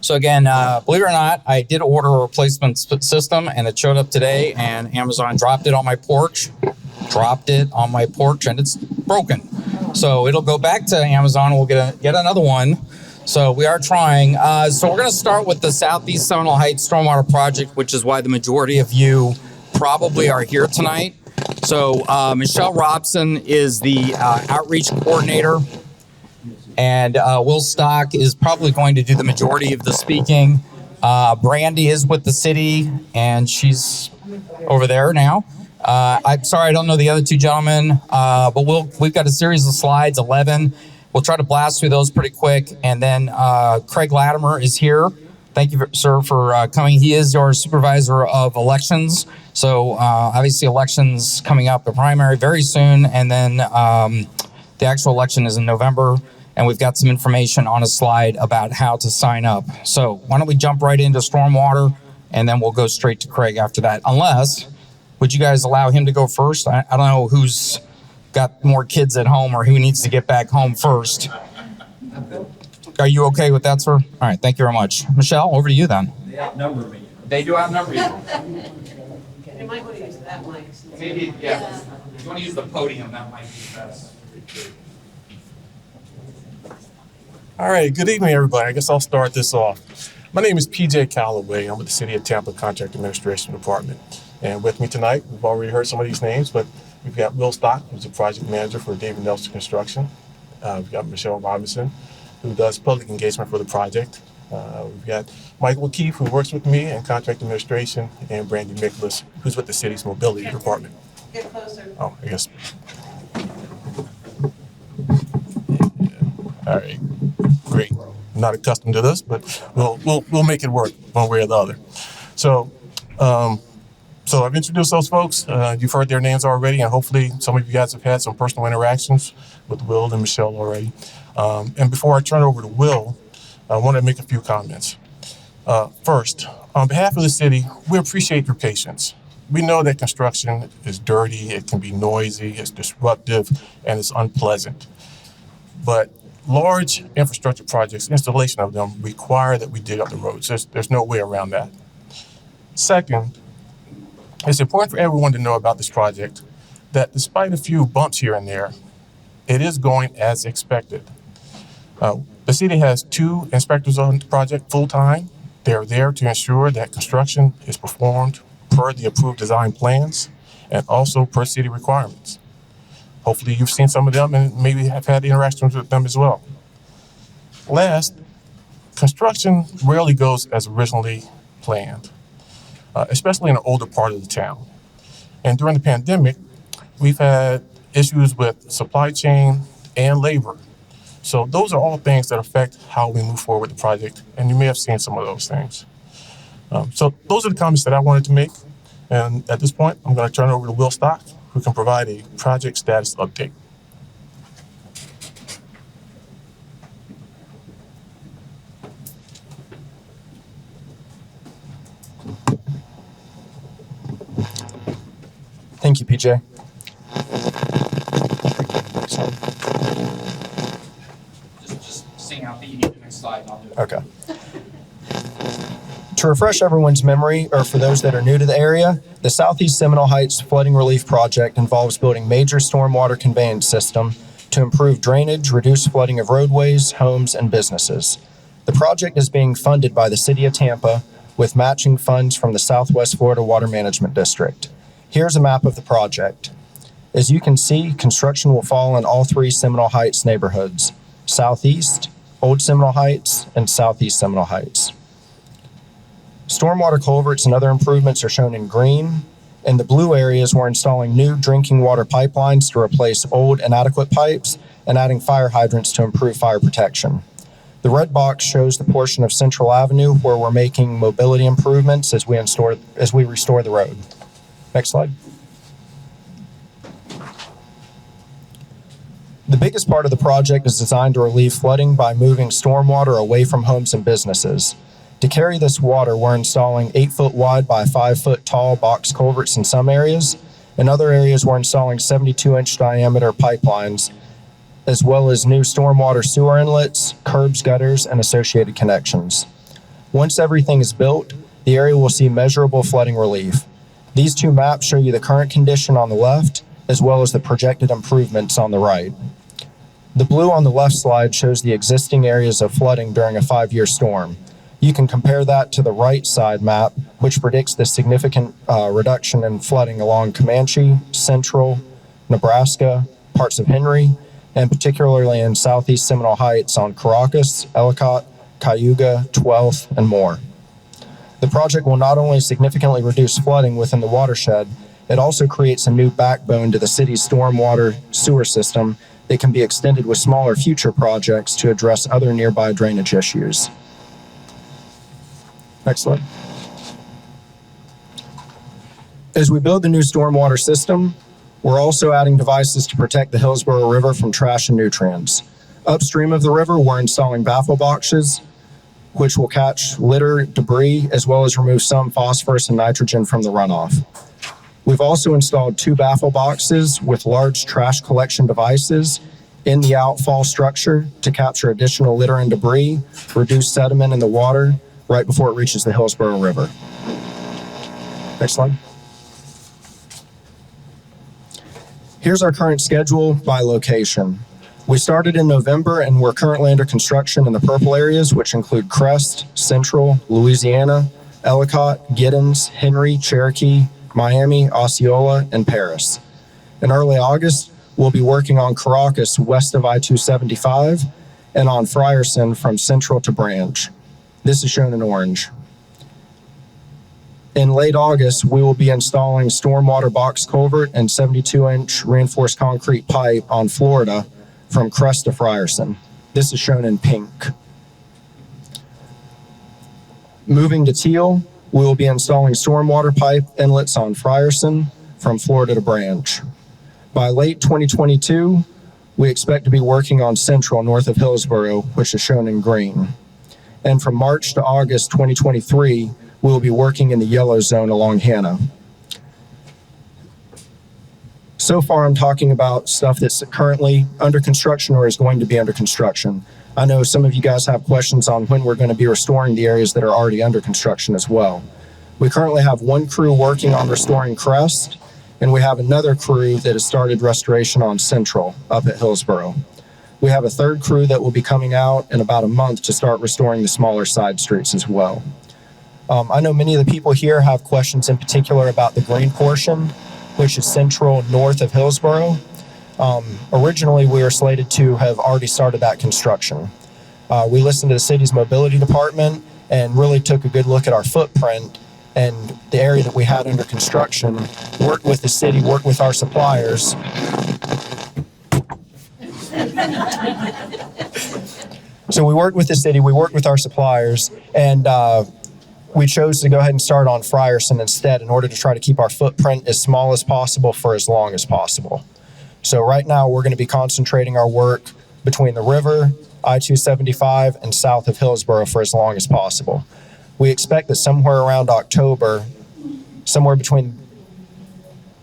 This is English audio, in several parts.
So again, believe it or not, I did order a replacement system and it showed up today, and Amazon dropped it on my porch, and it's broken. So it'll go back to Amazon. We'll get another one. So we are trying. So we're going to start with the Southeast Seminole Heights Stormwater Project, which is why the majority of you probably are here tonight. So Michelle Robson is the outreach coordinator, and Will Stock is probably going to do the majority of the speaking. Brandy is with the city, and she's over there now. I'm sorry, I don't know the other two gentlemen, but we've got a series of slides, 11. We'll try to blast through those pretty quick. And then Craig Latimer is here. Thank you, sir, for coming. He is your supervisor of elections. So obviously elections coming up, the primary very soon. And then the actual election is in November. And we've got some information on a slide about how to sign up. So why don't we jump right into stormwater, and then we'll go straight to Craig after that. Unless, would you guys allow him to go first? I don't know who's got more kids at home or who needs to get back home first. Are you okay with that, sir? All right, thank you very much. Michelle, over to you then. They outnumber me. They do outnumber you. You might want to use that mic. Maybe, yeah. If you want to use the podium, that might be best. All right, good evening, everybody. I guess I'll start this off. My name is PJ Calloway. I'm with the City of Tampa Contract Administration Department. And with me tonight, we've already heard some of these names, but we've got Will Stock, who's the project manager for David Nelson Construction. We've got Michelle Robinson, who does public engagement for the project. We've got Michael O'Keefe, who works with me in contract administration, and Brandy Nicholas, who's with the city's mobility department. Get closer. Oh, I guess. All right, great. I'm not accustomed to this, but we'll make it work one way or the other. So I've introduced those folks. You've heard their names already, and hopefully some of you guys have had some personal interactions with Will and Michelle already. And before I turn over to Will, I want to make a few comments. First, on behalf of the city, we appreciate your patience. We know that construction is dirty, it can be noisy, it's disruptive, and it's unpleasant. But large infrastructure projects, installation of them, require that we dig up the roads. There's no way around that. Second, it's important for everyone to know about this project that despite a few bumps here and there, it is going as expected. The city has 2 inspectors on the project full-time. They're there to ensure that construction is performed per the approved design plans and also per city requirements. Hopefully you've seen some of them and maybe have had interactions with them as well. Last, construction rarely goes as originally planned, especially in an older part of the town. And during the pandemic, we've had issues with supply chain and labor. So those are all things that affect how we move forward with the project, and you may have seen some of those things. So those are the comments that I wanted to make. And at this point, I'm going to turn it over to Will Stock, who can provide a project status update. Thank you, PJ. Just sing out that you need the next slide, and I'll do it. Okay. To refresh everyone's memory, or for those that are new to the area, the Southeast Seminole Heights Flooding Relief Project involves building major stormwater conveyance system to improve drainage, reduce flooding of roadways, homes, and businesses. The project is being funded by the City of Tampa with matching funds from the Southwest Florida Water Management District. Here's a map of the project. As you can see, construction will fall in all 3 Seminole Heights neighborhoods: Southeast, Old Seminole Heights, and Southeast Seminole Heights. Stormwater culverts and other improvements are shown in green. In the blue areas, we're installing new drinking water pipelines to replace old inadequate pipes and adding fire hydrants to improve fire protection. The red box shows the portion of Central Avenue where we're making mobility improvements as we restore the road. Next slide. The biggest part of the project is designed to relieve flooding by moving stormwater away from homes and businesses. To carry this water, we're installing 8-foot wide by 5-foot tall box culverts in some areas. In other areas, we're installing 72-inch diameter pipelines, as well as new stormwater sewer inlets, curbs, gutters, and associated connections. Once everything is built, the area will see measurable flooding relief. These two maps show you the current condition on the left, as well as the projected improvements on the right. The blue on the left slide shows the existing areas of flooding during a 5-year storm. You can compare that to the right side map, which predicts the significant reduction in flooding along Comanche, Central, Nebraska, parts of Henry, and particularly in southeast Seminole Heights on Caracas, Ellicott, Cayuga, 12th, and more. The project will not only significantly reduce flooding within the watershed, it also creates a new backbone to the city's stormwater sewer system that can be extended with smaller future projects to address other nearby drainage issues. Next slide. As we build the new stormwater system, we're also adding devices to protect the Hillsborough River from trash and nutrients. Upstream of the river, we're installing baffle boxes, which will catch litter, debris, as well as remove some phosphorus and nitrogen from the runoff. We've also installed 2 baffle boxes with large trash collection devices in the outfall structure to capture additional litter and debris, reduce sediment in the water right before it reaches the Hillsborough River. Next slide. Here's our current schedule by location. We started in November and we're currently under construction in the purple areas, which include Crest, Central, Louisiana, Ellicott, Giddens, Henry, Cherokee, Miami, Osceola, and Paris. In early August, we'll be working on Caracas west of I-275 and on Frierson from Central to Branch. This is shown in orange. In late August, we will be installing stormwater box culvert and 72-inch reinforced concrete pipe on Florida from Crest to Frierson. This is shown in pink. Moving to teal, we will be installing stormwater pipe inlets on Frierson from Florida to Branch. By late 2022, we expect to be working on Central north of Hillsborough, which is shown in green. And from March to August 2023, we will be working in the yellow zone along Hannah. So far, I'm talking about stuff that's currently under construction or is going to be under construction. I know some of you guys have questions on when we're going to be restoring the areas that are already under construction as well. We currently have 1 crew working on restoring Crest, and we have another crew that has started restoration on Central up at Hillsborough. We have a 3rd crew that will be coming out in about a month to start restoring the smaller side streets as well. I know many of the people here have questions in particular about the green portion, which is Central north of Hillsborough. Originally, we were slated to have already started that construction. We listened to the city's mobility department and really took a good look at our footprint and the area that we had under construction, worked with the city, worked with our suppliers. So we worked with the city, we worked with our suppliers, and we chose to go ahead and start on Frierson instead in order to try to keep our footprint as small as possible for as long as possible. So right now we're going to be concentrating our work between the river, I-275, and south of Hillsborough for as long as possible. We expect that somewhere around October, somewhere between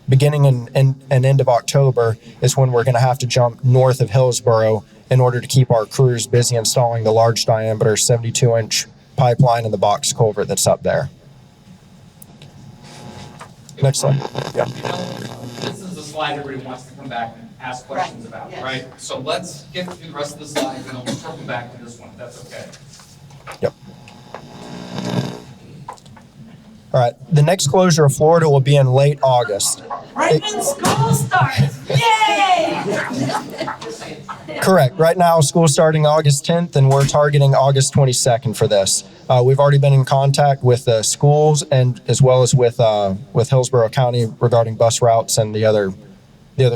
beginning and end of October is when we're going to have to jump north of Hillsborough in order to keep our crews busy installing the large diameter 72-inch pipeline and the box culvert that's up there. Next slide. Yeah. This is the slide everybody wants to come back and ask questions about, Yes. right? So let's get through the rest of the slides and then we'll circle back to this one, if that's okay. Yep. All right. The next closure of Florida will be in late August. Right when school starts, yay! Correct. Right now, school's starting August 10th, and we're targeting August 22nd for this. We've already been in contact with the schools and as well as with Hillsborough County regarding bus routes and the other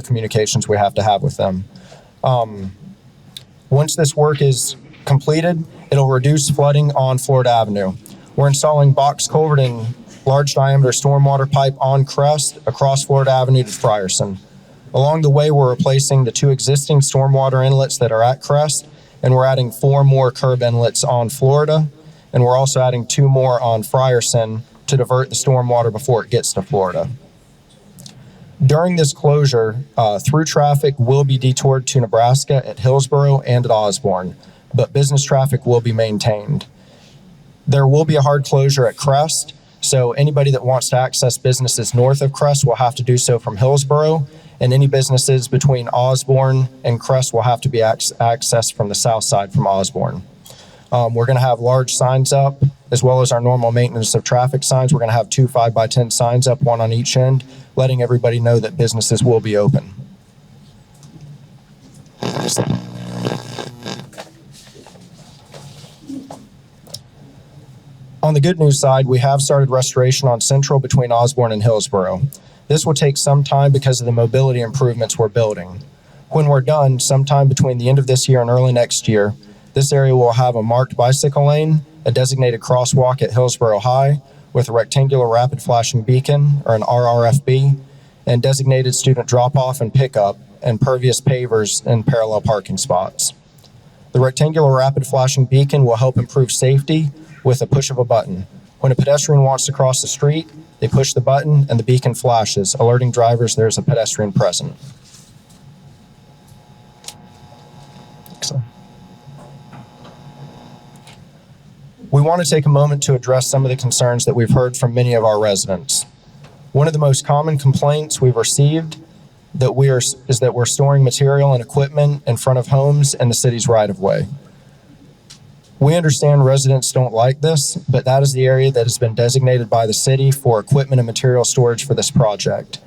communications we have to have with them. Once this work is completed, it'll reduce flooding on Florida Avenue. We're installing box culvert and large diameter stormwater pipe on Crest across Florida Avenue to Frierson. Along the way, we're replacing the 2 existing stormwater inlets that are at Crest, and we're adding 4 more curb inlets on Florida, and we're also adding 2 more on Frierson to divert the stormwater before it gets to Florida. During this closure, through traffic will be detoured to Nebraska at Hillsborough and at Osborne, but business traffic will be maintained. There will be a hard closure at Crest, so anybody that wants to access businesses north of Crest will have to do so from Hillsboro, and any businesses between Osborne and Crest will have to be accessed from the south side from Osborne. We're going to have large signs up, as well as our normal maintenance of traffic signs. We're going to have 2 5x10 signs up, one on each end, letting everybody know that businesses will be open. On the good news side, we have started restoration on Central between Osborne and Hillsboro. This will take some time because of the mobility improvements we're building. When we're done, sometime between the end of this year and early next year, this area will have a marked bicycle lane, a designated crosswalk at Hillsboro High with a rectangular rapid flashing beacon, or an RRFB, and designated student drop-off and pickup, and pervious pavers and parallel parking spots. The rectangular rapid flashing beacon will help improve safety with a push of a button. When a pedestrian wants to cross the street, they push the button and the beacon flashes, alerting drivers there's a pedestrian present. Excellent. We want to take a moment to address some of the concerns that we've heard from many of our residents. One of the most common complaints we've received is that we're storing material and equipment in front of homes in the city's right-of-way. We understand residents don't like this, but that is the area that has been designated by the city for equipment and material storage for this project.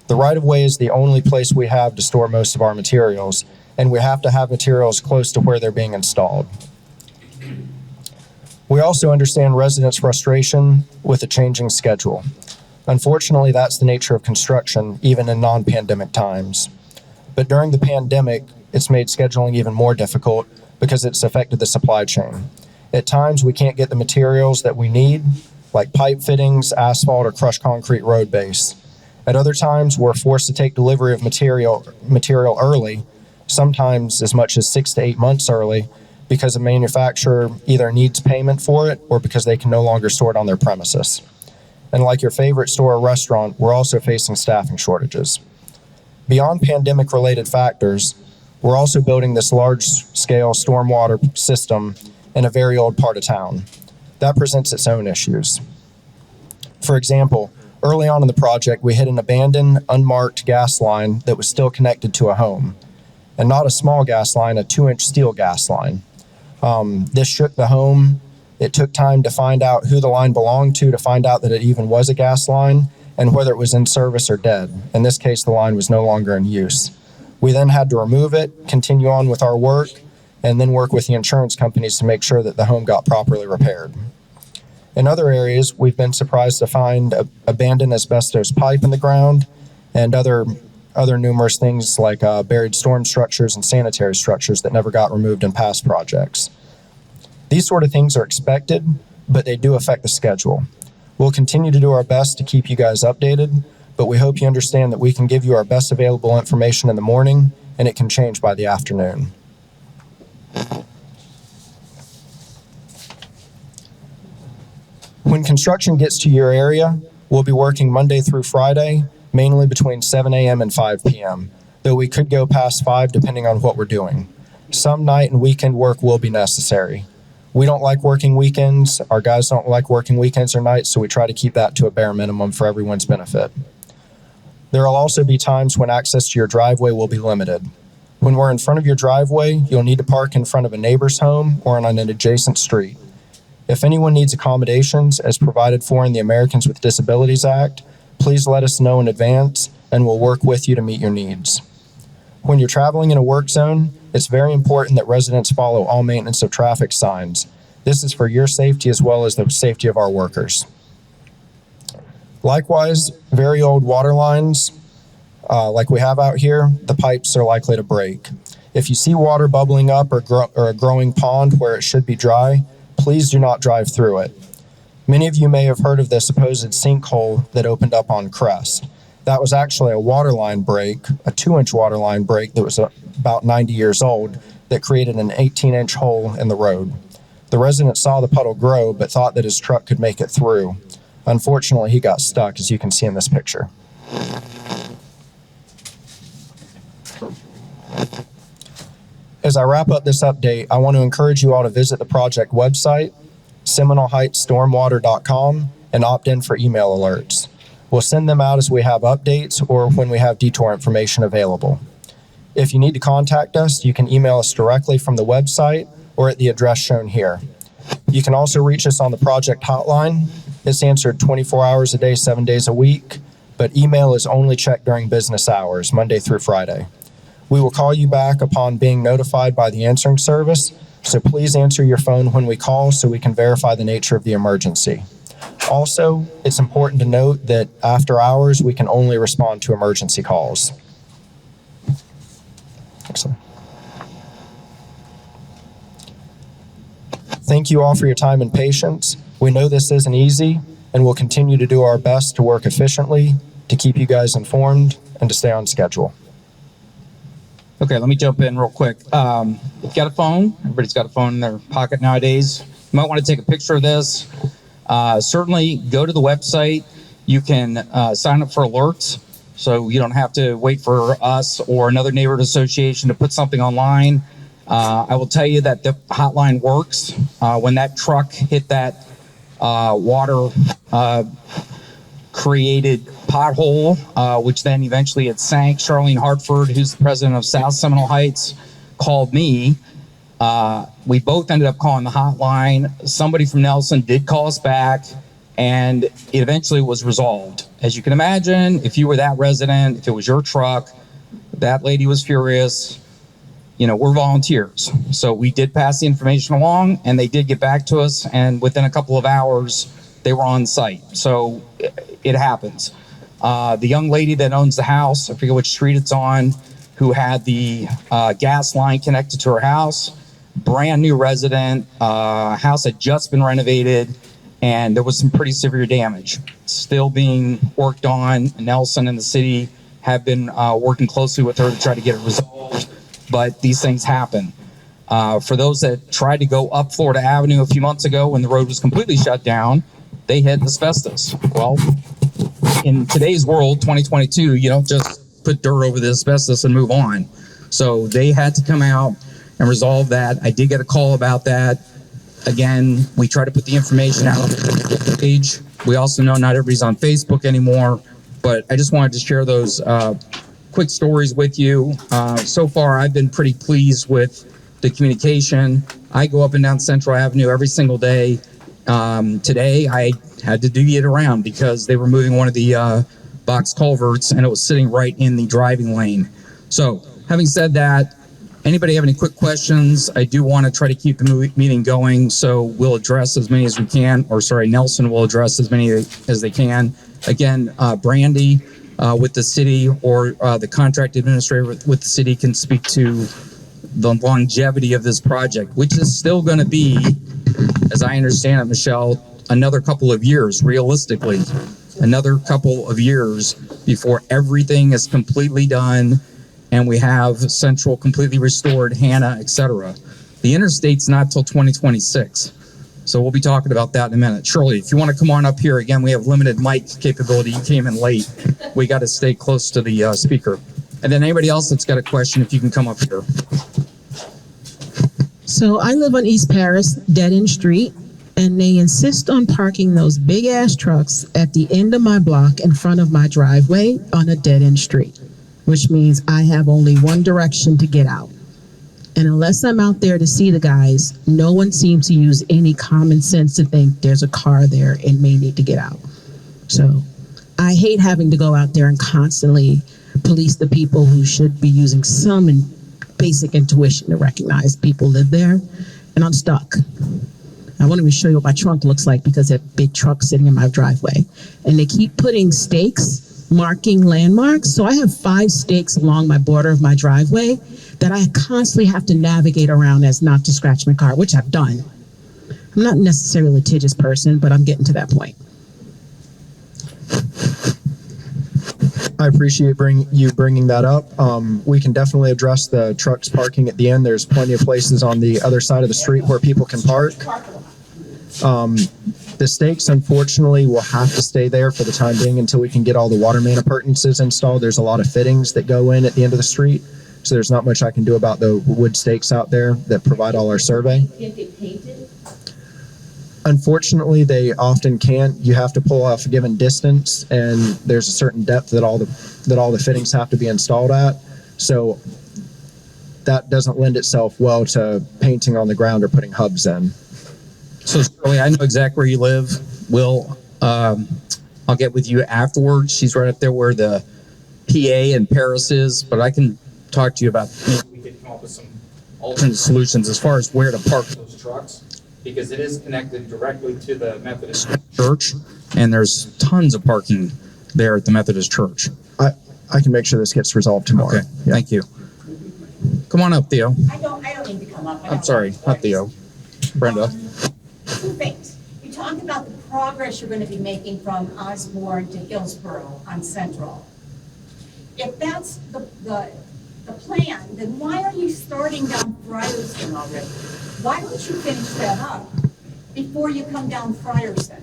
The right-of-way is the only place we have to store most of our materials, and we have to have materials close to where they're being installed. We also understand residents' frustration with the changing schedule. Unfortunately, that's the nature of construction, even in non-pandemic times. But during the pandemic, it's made scheduling even more difficult because it's affected the supply chain. At times, we can't get the materials that we need, like pipe fittings, asphalt, or crushed concrete road base. At other times, we're forced to take delivery of material early, sometimes as much as 6 to 8 months early, because a manufacturer either needs payment for it or because they can no longer store it on their premises. And like your favorite store or restaurant, we're also facing staffing shortages. Beyond pandemic-related factors, we're also building this large-scale stormwater system in a very old part of town. That presents its own issues. For example, early on in the project, we hit an abandoned, unmarked gas line that was still connected to a home. And not a small gas line, a 2-inch steel gas line. This shook the home. It took time to find out who the line belonged to find out that it even was a gas line, and whether it was in service or dead. In this case, the line was no longer in use. We then had to remove it, continue on with our work, and then work with the insurance companies to make sure that the home got properly repaired. In other areas, we've been surprised to find abandoned asbestos pipe in the ground and other numerous things like buried storm structures and sanitary structures that never got removed in past projects. These sort of things are expected, but they do affect the schedule. We'll continue to do our best to keep you guys updated, but we hope you understand that we can give you our best available information in the morning, and it can change by the afternoon. When construction gets to your area, we'll be working Monday through Friday, mainly between 7 a.m. and 5 p.m., though we could go past 5 depending on what we're doing. Some night and weekend work will be necessary. We don't like working weekends. Our guys don't like working weekends or nights, so we try to keep that to a bare minimum for everyone's benefit. There will also be times when access to your driveway will be limited. When we're in front of your driveway, you'll need to park in front of a neighbor's home or on an adjacent street. If anyone needs accommodations as provided for in the Americans with Disabilities Act, please let us know in advance and we'll work with you to meet your needs. When you're traveling in a work zone, it's very important that residents follow all maintenance of traffic signs. This is for your safety as well as the safety of our workers. Likewise, very old water lines, like we have out here, the pipes are likely to break. If you see water bubbling up or a growing pond where it should be dry, please do not drive through it. Many of you may have heard of the supposed sinkhole that opened up on Crest. That was actually a water line break, a 2-inch water line break that was about 90 years old that created an 18-inch hole in the road. The resident saw the puddle grow but thought that his truck could make it through. Unfortunately, he got stuck, as you can see in this picture. As I wrap up this update, I want to encourage you all to visit the project website, SeminoleHeightsStormwater.com, and opt in for email alerts. We'll send them out as we have updates or when we have detour information available. If you need to contact us, you can email us directly from the website or at the address shown here. You can also reach us on the project hotline. It's answered 24 hours a day, 7 days a week, but email is only checked during business hours, Monday through Friday. We will call you back upon being notified by the answering service, so please answer your phone when we call so we can verify the nature of the emergency. Also, it's important to note that after hours, we can only respond to emergency calls. Excellent. Thank you all for your time and patience. We know this isn't easy, and we'll continue to do our best to work efficiently, to keep you guys informed, and to stay on schedule. Okay, let me jump in real quick. If you've got a phone, everybody's got a phone in their pocket nowadays. You might want to take a picture of this. Certainly go to the website. You can sign up for alerts, so you don't have to wait for us or another neighborhood association to put something online. I will tell you that the hotline works. When that truck hit that water created pothole, which then eventually it sank, Charlene Hartford, who's the president of South Seminole Heights, called me. We both ended up calling the hotline. Somebody from Nelson did call us back, and it eventually was resolved. As you can imagine, if you were that resident, if it was your truck, that lady was furious. You know, we're volunteers. So we did pass the information along, and they did get back to us, and within a couple of hours, they were on site. So it happens. The young lady that owns the house, I forget which street it's on, who had the gas line connected to her house, brand new resident, house had just been renovated, and there was some pretty severe damage. Still being worked on. Nelson and the city have been working closely with her to try to get it resolved, but these things happen. For those that tried to go up Florida Avenue a few months ago when the road was completely shut down, they hit asbestos. Well, in today's world, 2022, you don't just put dirt over the asbestos and move on. So they had to come out and resolve that. I did get a call about that. Again, we try to put the information out on the page. We also know not everybody's on Facebook anymore, but I just wanted to share those quick stories with you. So far, I've been pretty pleased with the communication. I go up and down Central Avenue every single day. Today, I had to divvy it around because they were moving one of the box culverts, and it was sitting right in the driving lane. So, having said that, anybody have any quick questions? I do want to try to keep the meeting going, so we'll address as many as we can, or sorry, Nelson will address as many as they can. Again, Brandy with the city or the contract administrator with the city can speak to the longevity of this project, which is still going to be, as I understand it, Michelle, another couple of years, realistically, another couple of years before everything is completely done and we have Central completely restored, Hannah, etc. The interstate's not till 2026. So we'll be talking about that in a minute. Shirley, if you want to come on up here, again, we have limited mic capability. You came in late. We got to stay close to the speaker. And then anybody else that's got a question, if you can come up here. So I live on East Paris, dead-end street, and they insist on parking those big-ass trucks at the end of my block in front of my driveway on a dead-end street, which means I have only one direction to get out. And unless I'm out there to see the guys, no one seems to use any common sense to think there's a car there and may need to get out. So I hate having to go out there and constantly police the people who should be using some basic intuition to recognize people live there, and I'm stuck. I won't even show you what my trunk looks like because that big truck sitting in my driveway. And they keep putting stakes, marking landmarks. So I have 5 stakes along my border of my driveway that I constantly have to navigate around as not to scratch my car, which I've done. I'm not necessarily a litigious person, but I'm getting to that point. I appreciate you bringing that up. We can definitely address the trucks parking at the end. There's plenty of places on the other side of the street where people can park. The stakes, unfortunately, will have to stay there for the time being until we can get all the water main appurtenances installed. There's a lot of fittings that go in at the end of the street, so there's not much I can do about the wood stakes out there that provide all our survey. Unfortunately, they often can't. You have to pull off a given distance, and there's a certain depth that all the fittings have to be installed at. So that doesn't lend itself well to painting on the ground or putting hubs in. So Shirley, I know exactly where you live. I'll get with you afterwards. She's right up there where the PA and Paris is, but I can talk to you about maybe we could come up with some alternate solutions as far as where to park those trucks, because it is connected directly to the Methodist Church, and there's tons of parking there at the Methodist Church. I can make sure this gets resolved tomorrow. Okay, thank you. Come on up, Theo. I don't need to come up. I'm sorry, not Theo. Brenda. Two things. You talked about the progress you're going to be making from Osborne to Hillsborough on Central. If that's the plan, then why are you starting down Frierson already? Why don't you finish that up before you come down Frierson?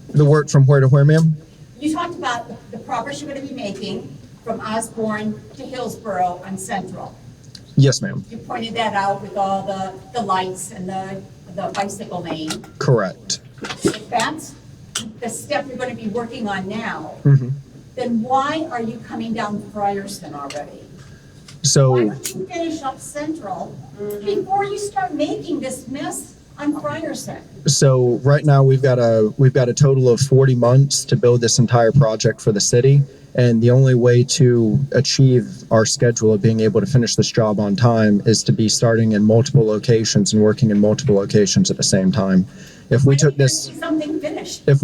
The work from where to where, ma'am? You talked about the progress you're going to be making from Osborne to Hillsborough on Central. Yes, ma'am. You pointed that out with all the lights and the bicycle lane. Correct. If that's the step you're going to be working on now, Mm-hmm. then why are you coming down Frierson already? Why So don't you finish up Central before you start making this mess on Frierson? right now we've got a total of 40 months to build this entire project for the city. And the only way to achieve our schedule of being able to finish this job on time is to be starting in multiple locations and working in multiple locations at the same time. If we took this, See something finished. if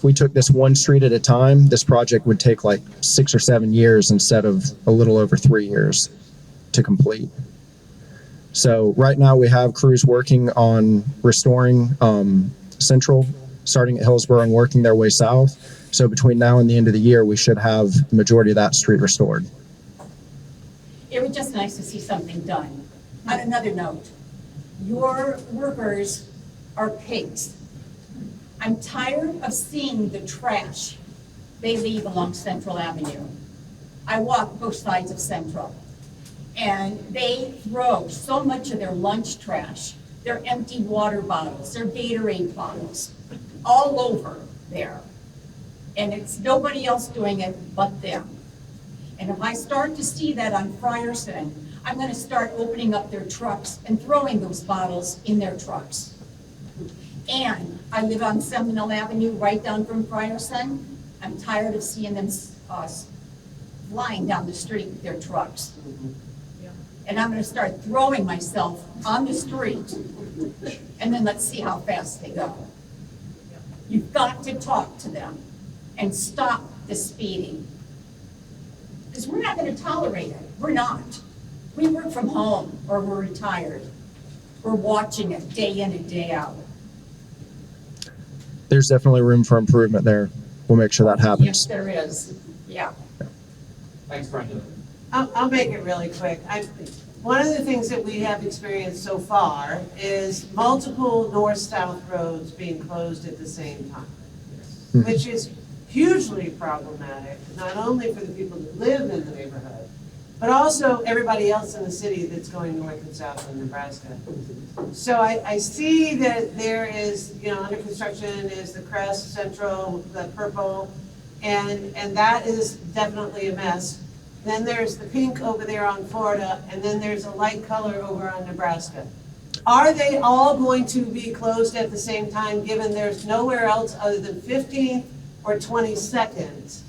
we took this one street at a time, this project would take like 6 or 7 years instead of a little over 3 years to complete. So right now we have crews working on restoring Central, starting at Hillsborough and working their way south. So between now and the end of the year, we should have the majority of that street restored. It was just nice to see something done. On another note, your workers are pigs. I'm tired of seeing the trash they leave along Central Avenue. I walk both sides of Central, and they throw so much of their lunch trash, their empty water bottles, their Gatorade bottles, all over there. And it's nobody else doing it but them. And if I start to see that on Frierson, I'm gonna start opening up their trucks and throwing those bottles in their trucks. And I live on Seminole Avenue, right down from Frierson. I'm tired of seeing them flying down the street with their trucks. And I'm gonna start throwing myself on the street, and then let's see how fast they go. You've got to talk to them and stop the speeding. Because we're not gonna tolerate it, we're not. We work from home or we're retired. We're watching it day in and day out. There's definitely room for improvement there. We'll make sure that Yes, happens. there is, yeah. Thanks, Brenda. I'll make it really quick. One of the things that we have experienced so far is multiple north-south roads being closed at the same time, which is hugely problematic, not only for the people that live in the neighborhood, but also everybody else in the city that's going north and south in Nebraska. So I see that there is, under construction is the Crest Central, the purple, and that is definitely a mess. Then there's the pink over there on Florida, and then there's a light color over on Nebraska. Are they all going to be closed at the same time, given there's nowhere else other than 15th or 22nd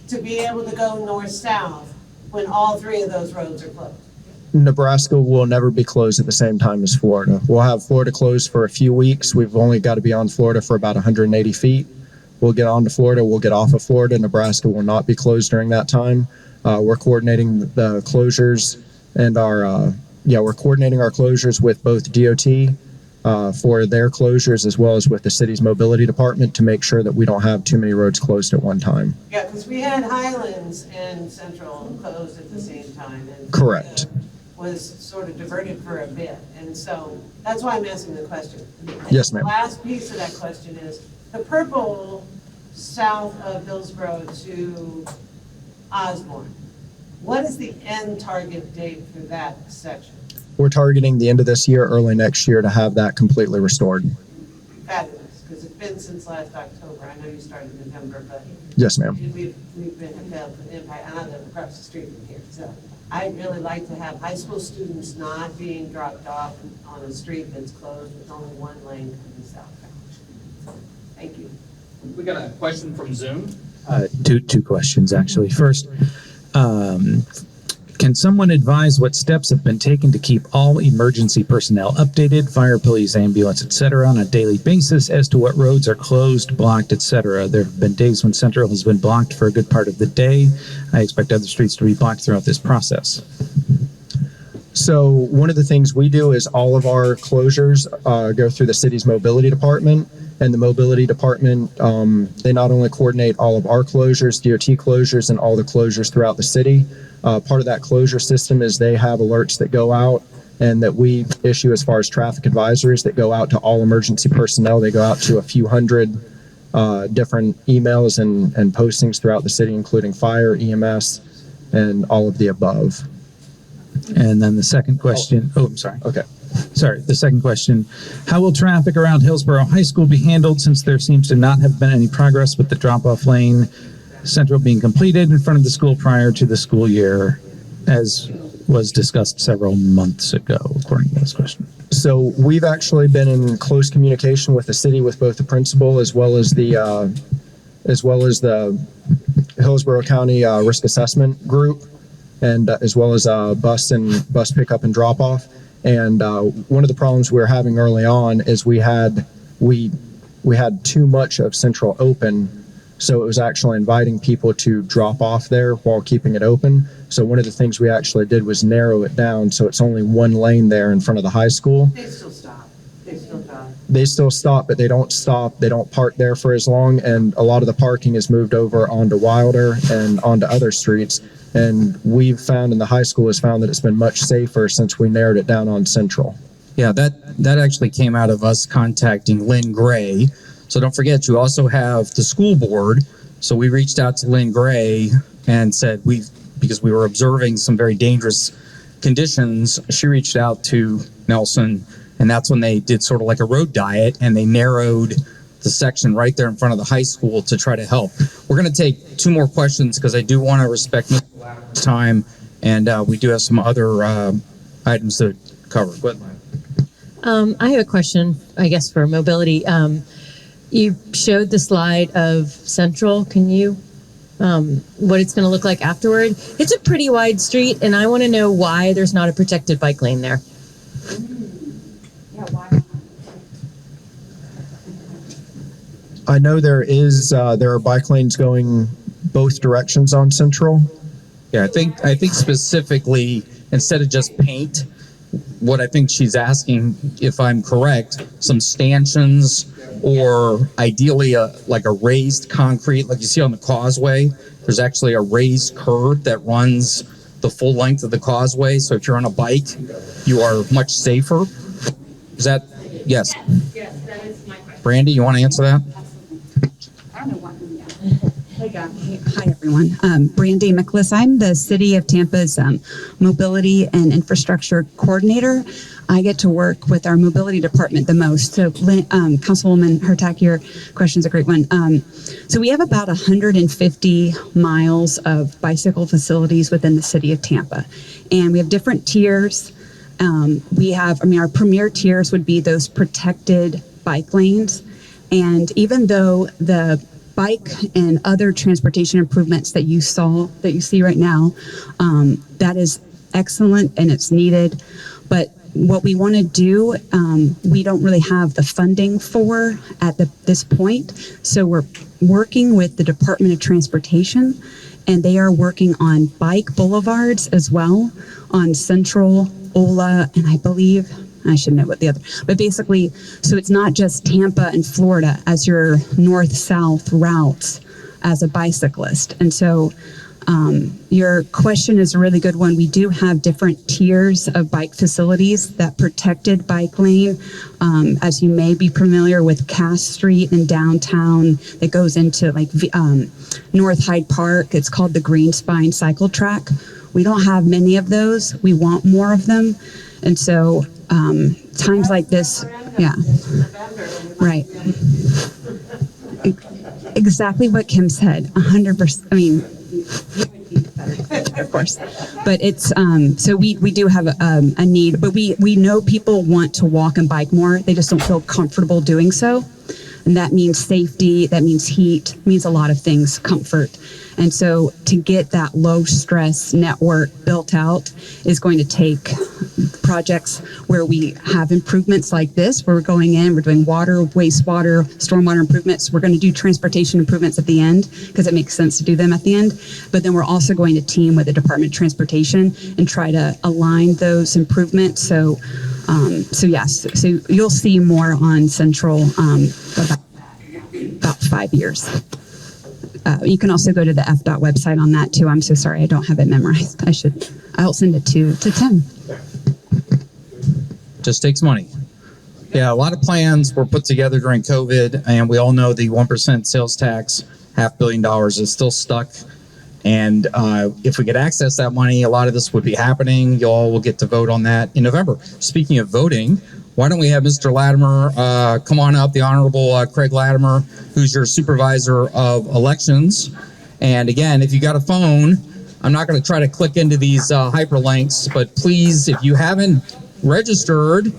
to be able to go north-south when all three of those roads are closed? Nebraska will never be closed at the same time as Florida. We'll have Florida closed for a few weeks. We've only got to be on Florida for about 180 feet. We'll get on to Florida. We'll get off of Florida. Nebraska will not be closed during that time. We're coordinating the closures and we're coordinating our closures with both DOT for their closures as well as with the city's mobility department to make sure that we don't have too many roads closed at one time. Yeah, because we had Highlands and Central closed at the same time. And Correct. was sort of diverted for a bit. And so that's why I'm asking the question. Yes, ma'am. The last piece of that question is, the purple south of Hillsborough to Osborne, what is the end target date for that section? We're targeting the end of this year, early next year to have that completely restored. fabulous, because it's been since last October. I know you started in November, but Yes, ma'am. we've been felt the impact, and I live across the street from here. So I'd really like to have high school students not being dropped off on a street that's closed with only one lane coming southbound. So, thank you. We got a question from Zoom. Two questions, actually. First, can someone advise what steps have been taken to keep all emergency personnel updated, fire, police, ambulance, etc., on a daily basis as to what roads are closed, blocked, etc.? There have been days when Central has been blocked for a good part of the day. I expect other streets to be blocked throughout this process. So one of the things we do is all of our closures go through the city's mobility department. And the mobility department, they not only coordinate all of our closures, DOT closures, and all the closures throughout the city. Part of that closure system is they have alerts that go out and that we issue as far as traffic advisories that go out to all emergency personnel. They go out to a few hundred different emails and postings throughout the city, including fire, EMS, and all of the above. And then the second question, I'm sorry. Okay. Sorry, the second question, how will traffic around Hillsborough High School be handled since there seems to not have been any progress with the drop-off lane Central being completed in front of the school prior to the school year, as was discussed several months ago, according to this question? So we've actually been in close communication with the city, with both the principal as well as the Hillsborough County Risk Assessment Group, and as well as bus pickup and drop off. And one of the problems we were having early on is we had too much of Central open, so it was actually inviting people to drop off there while keeping it open. So one of the things we actually did was narrow it down so it's only one lane there in front of the high school. They still stop. They still drive. They still stop, but they don't stop. They don't park there for as long, and a lot of the parking is moved over onto Wilder and onto other streets. And we've found, and the high school has found, that it's been much safer since we narrowed it down on Central. Yeah, that actually came out of us contacting Lynn Gray. So don't forget, you also have the school board. So we reached out to Lynn Gray and said because we were observing some very dangerous conditions, she reached out to Nelson, and that's when they did sort of like a road diet, and they narrowed the section right there in front of the high school to try to help. We're going to take two more questions because I do want to respect Mr. Lattimer's time, and we do have some other items to cover. Go ahead. I have a question, I guess, for mobility. You showed the slide of Central. Can you, what it's going to look like afterward? It's a pretty wide street, and I want to know why there's not a protected bike lane there. Yeah, why? I know there are bike lanes going both directions on Central. Yeah, I think specifically, instead of just paint, what I think she's asking, if I'm correct, some stanchions, or ideally like a raised concrete, like you see on the causeway. There's actually a raised curb that runs the full length of the causeway. So if you're on a bike, you are much safer. Is that, yes? Yes, that is my question. Brandy, you want to answer that? I don't know what. Hey, guys. Hi, everyone. Brandy McCliss. I'm the City of Tampa's Mobility and Infrastructure Coordinator. I get to work with our mobility department the most. So, Councilwoman Hurtak, your question's a great one. So we have about 150 miles of bicycle facilities within the City of Tampa, and we have different tiers. Our premier tiers would be those protected bike lanes, and even though the bike and other transportation improvements that you see right now, that is excellent and it's needed. But what we want to do, we don't really have the funding for at this point. So we're working with the Department of Transportation, and they are working on bike boulevards as well on Central, Ola, and I believe, I should know what the other, but basically, so it's not just Tampa and Florida as your north-south routes as a bicyclist. And so your question is a really good one. We do have different tiers of bike facilities. That protected bike lane, as you may be familiar with Cass Street in downtown, that goes into like North Hyde Park. It's called the Green Spine Cycle Track. We don't have many of those. We want more of them. And so times like this, yeah, right. Exactly what Kim said, 100%. I mean, of course, but it's so we do have a need, but we know people want to walk and bike more. They just don't feel comfortable doing so. And that means safety, that means heat, means a lot of things, comfort. And so to get that low stress network built out is going to take projects where we have improvements like this, where we're going in, we're doing water, wastewater, stormwater improvements. We're going to do transportation improvements at the end because it makes sense to do them at the end. But then we're also going to team with the Department of Transportation and try to align those improvements. So yes, so you'll see more on Central about 5 years. You can also go to the FDOT website on that too. I'm so sorry, I don't have it memorized. I'll send it to Tim. Just takes money. Yeah, a lot of plans were put together during COVID, and we all know the 1% sales tax, $500 million, is still stuck. And if we could access that money, a lot of this would be happening. You all will get to vote on that in November. Speaking of voting, why don't we have Mr. Latimer come on up, the Honorable Craig Latimer, who's your supervisor of elections. And again, if you got a phone, I'm not going to try to click into these hyperlinks, but please, if you haven't registered,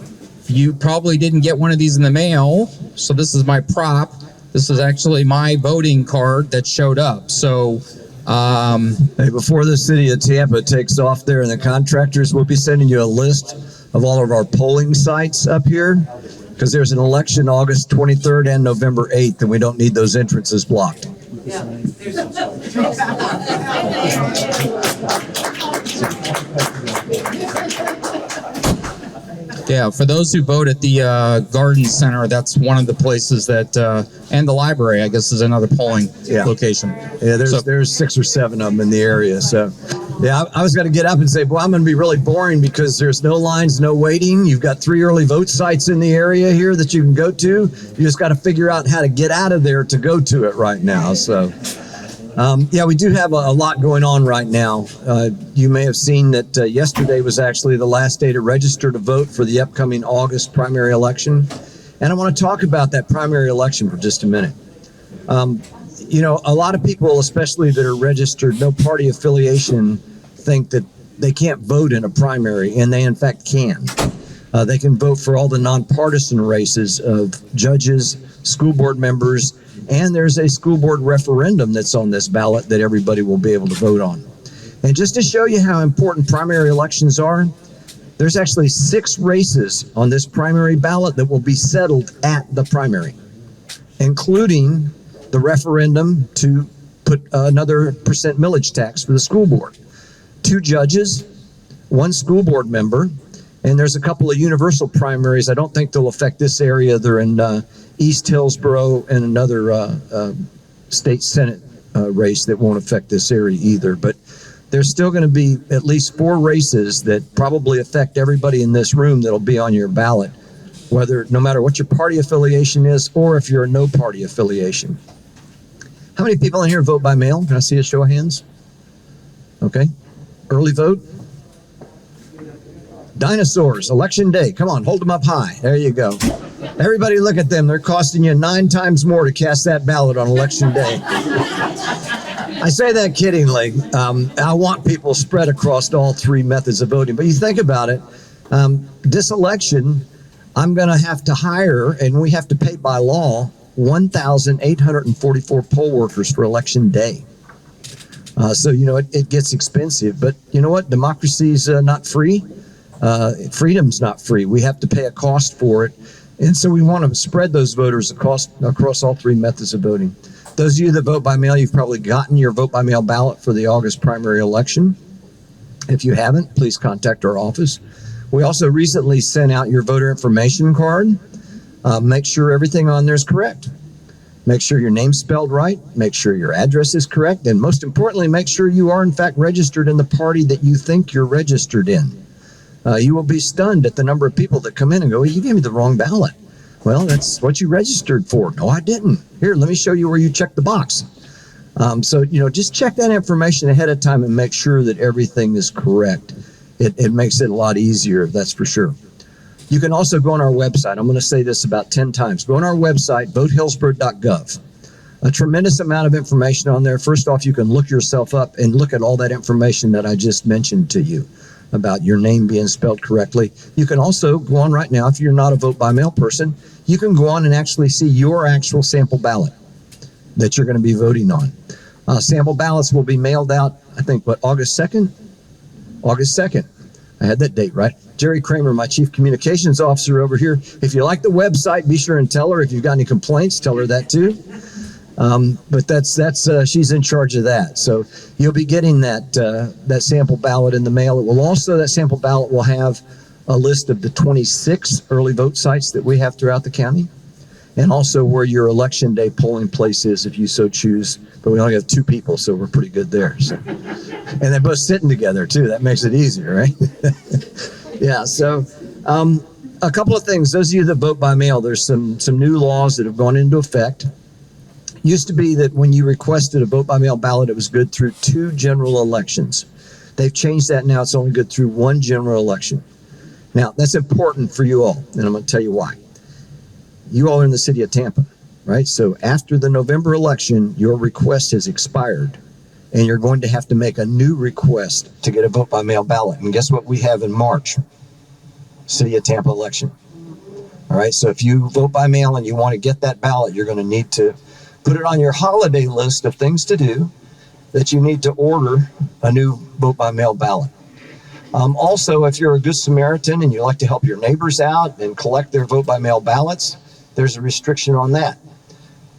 you probably didn't get one of these in the mail. So this is my prop. This is actually my voting card that showed up. So hey, before the city of Tampa takes off there and the contractors, we'll be sending you a list of all of our polling sites up here, because there's an election August 23rd and November 8th, and we don't need those entrances blocked. Yeah, for those who vote at the Garden Center, that's one of the places that, and the library, I guess, is another polling location. Yeah, there's 6 or 7 of them in the area. So, yeah, I was going to get up and say, boy, I'm going to be really boring because there's no lines, no waiting. You've got 3 early vote sites in the area here that you can go to. You just got to figure out how to get out of there to go to it right now. So, yeah, we do have a lot going on right now. You may have seen that yesterday was actually the last day to register to vote for the upcoming August primary election. And I want to talk about that primary election for just a minute. You know, a lot of people, especially that are registered, no party affiliation, think that they can't vote in a primary, and they in fact can. They can vote for all the nonpartisan races of judges, school board members, and there's a school board referendum that's on this ballot that everybody will be able to vote on. And just to show you how important primary elections are, there's actually 6 races on this primary ballot that will be settled at the primary, including the referendum to put another percent millage tax for the school board, 2 judges, 1 school board member, and there's a couple of universal primaries. I don't think they'll affect this area. They're in East Hillsborough and another state Senate race that won't affect this area either. But there's still going to be at least 4 races that probably affect everybody in this room that'll be on your ballot, whether no matter what your party affiliation is or if you're a no party affiliation. How many people in here vote by mail? Can I see a show of hands? Okay. Early vote? Dinosaurs, election day. Come on, hold them up high. There you go. Everybody look at them. They're costing you 9 times more to cast that ballot on election day. I say that kiddingly. I want people spread across all 3 methods of voting. But you think about it, this election, I'm going to have to hire, and we have to pay by law, 1,844 poll workers for election day. So, you know, it gets expensive. But you know what? Democracy's not free. Freedom's not free. We have to pay a cost for it. And so we want to spread those voters across all 3 methods of voting. Those of you that vote by mail, you've probably gotten your vote by mail ballot for the August primary election. If you haven't, please contact our office. We also recently sent out your voter information card. Make sure everything on there is correct. Make sure your name's spelled right. Make sure your address is correct. And most importantly, make sure you are in fact registered in the party that you think you're registered in. You will be stunned at the number of people that come in and go, well, you gave me the wrong ballot. Well, that's what you registered for. No, I didn't. Here, let me show you where you checked the box. So, you know, just check that information ahead of time and make sure that everything is correct. It makes it a lot easier, that's for sure. You can also go on our website. I'm going to say this about 10 times. Go on our website, votehillsboro.gov. A tremendous amount of information on there. First off, you can look yourself up and look at all that information that I just mentioned to you about your name being spelled correctly. You can also go on right now, if you're not a vote by mail person, you can go on and actually see your actual sample ballot that you're going to be voting on. Sample ballots will be mailed out, I think, August 2nd? August 2nd. I had that date right. Jerry Kramer, my chief communications officer over here. If you like the website, be sure and tell her. If you've got any complaints, tell her that too. But that's she's in charge of that. So you'll be getting that sample ballot in the mail. It will also, that sample ballot will have a list of the 26 early vote sites that we have throughout the county, and also where your election day polling place is if you so choose. But we only have 2 people, so we're pretty good there. So. And they're both sitting together too. That makes it easier, right? Yeah. So a couple of things. Those of you that vote by mail, there's some new laws that have gone into effect. Used to be that when you requested a vote by mail ballot, it was good through 2 general elections. They've changed that now. It's only good through 1 general election. Now, that's important for you all, and I'm going to tell you why. You all are in the city of Tampa, right? So after the November election, your request has expired, and you're going to have to make a new request to get a vote by mail ballot. And guess what we have in March? City of Tampa election. All right, so if you vote by mail and you want to get that ballot, you're going to need to put it on your holiday list of things to do, that you need to order a new vote by mail ballot. Also, if you're a good Samaritan and you like to help your neighbors out and collect their vote by mail ballots, there's a restriction on that.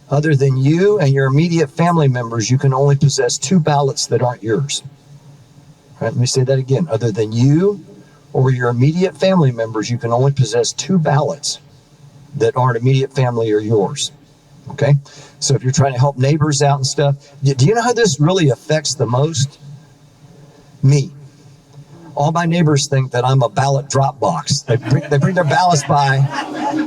Other than you and your immediate family members, you can only possess 2 ballots that aren't yours. All right, let me say that again. Other than you or your immediate family members, you can only possess 2 ballots that aren't immediate family or yours. Okay, so if you're trying to help neighbors out and stuff, do you know how this really affects the most? Me. All my neighbors think that I'm a ballot drop box. They bring their ballots by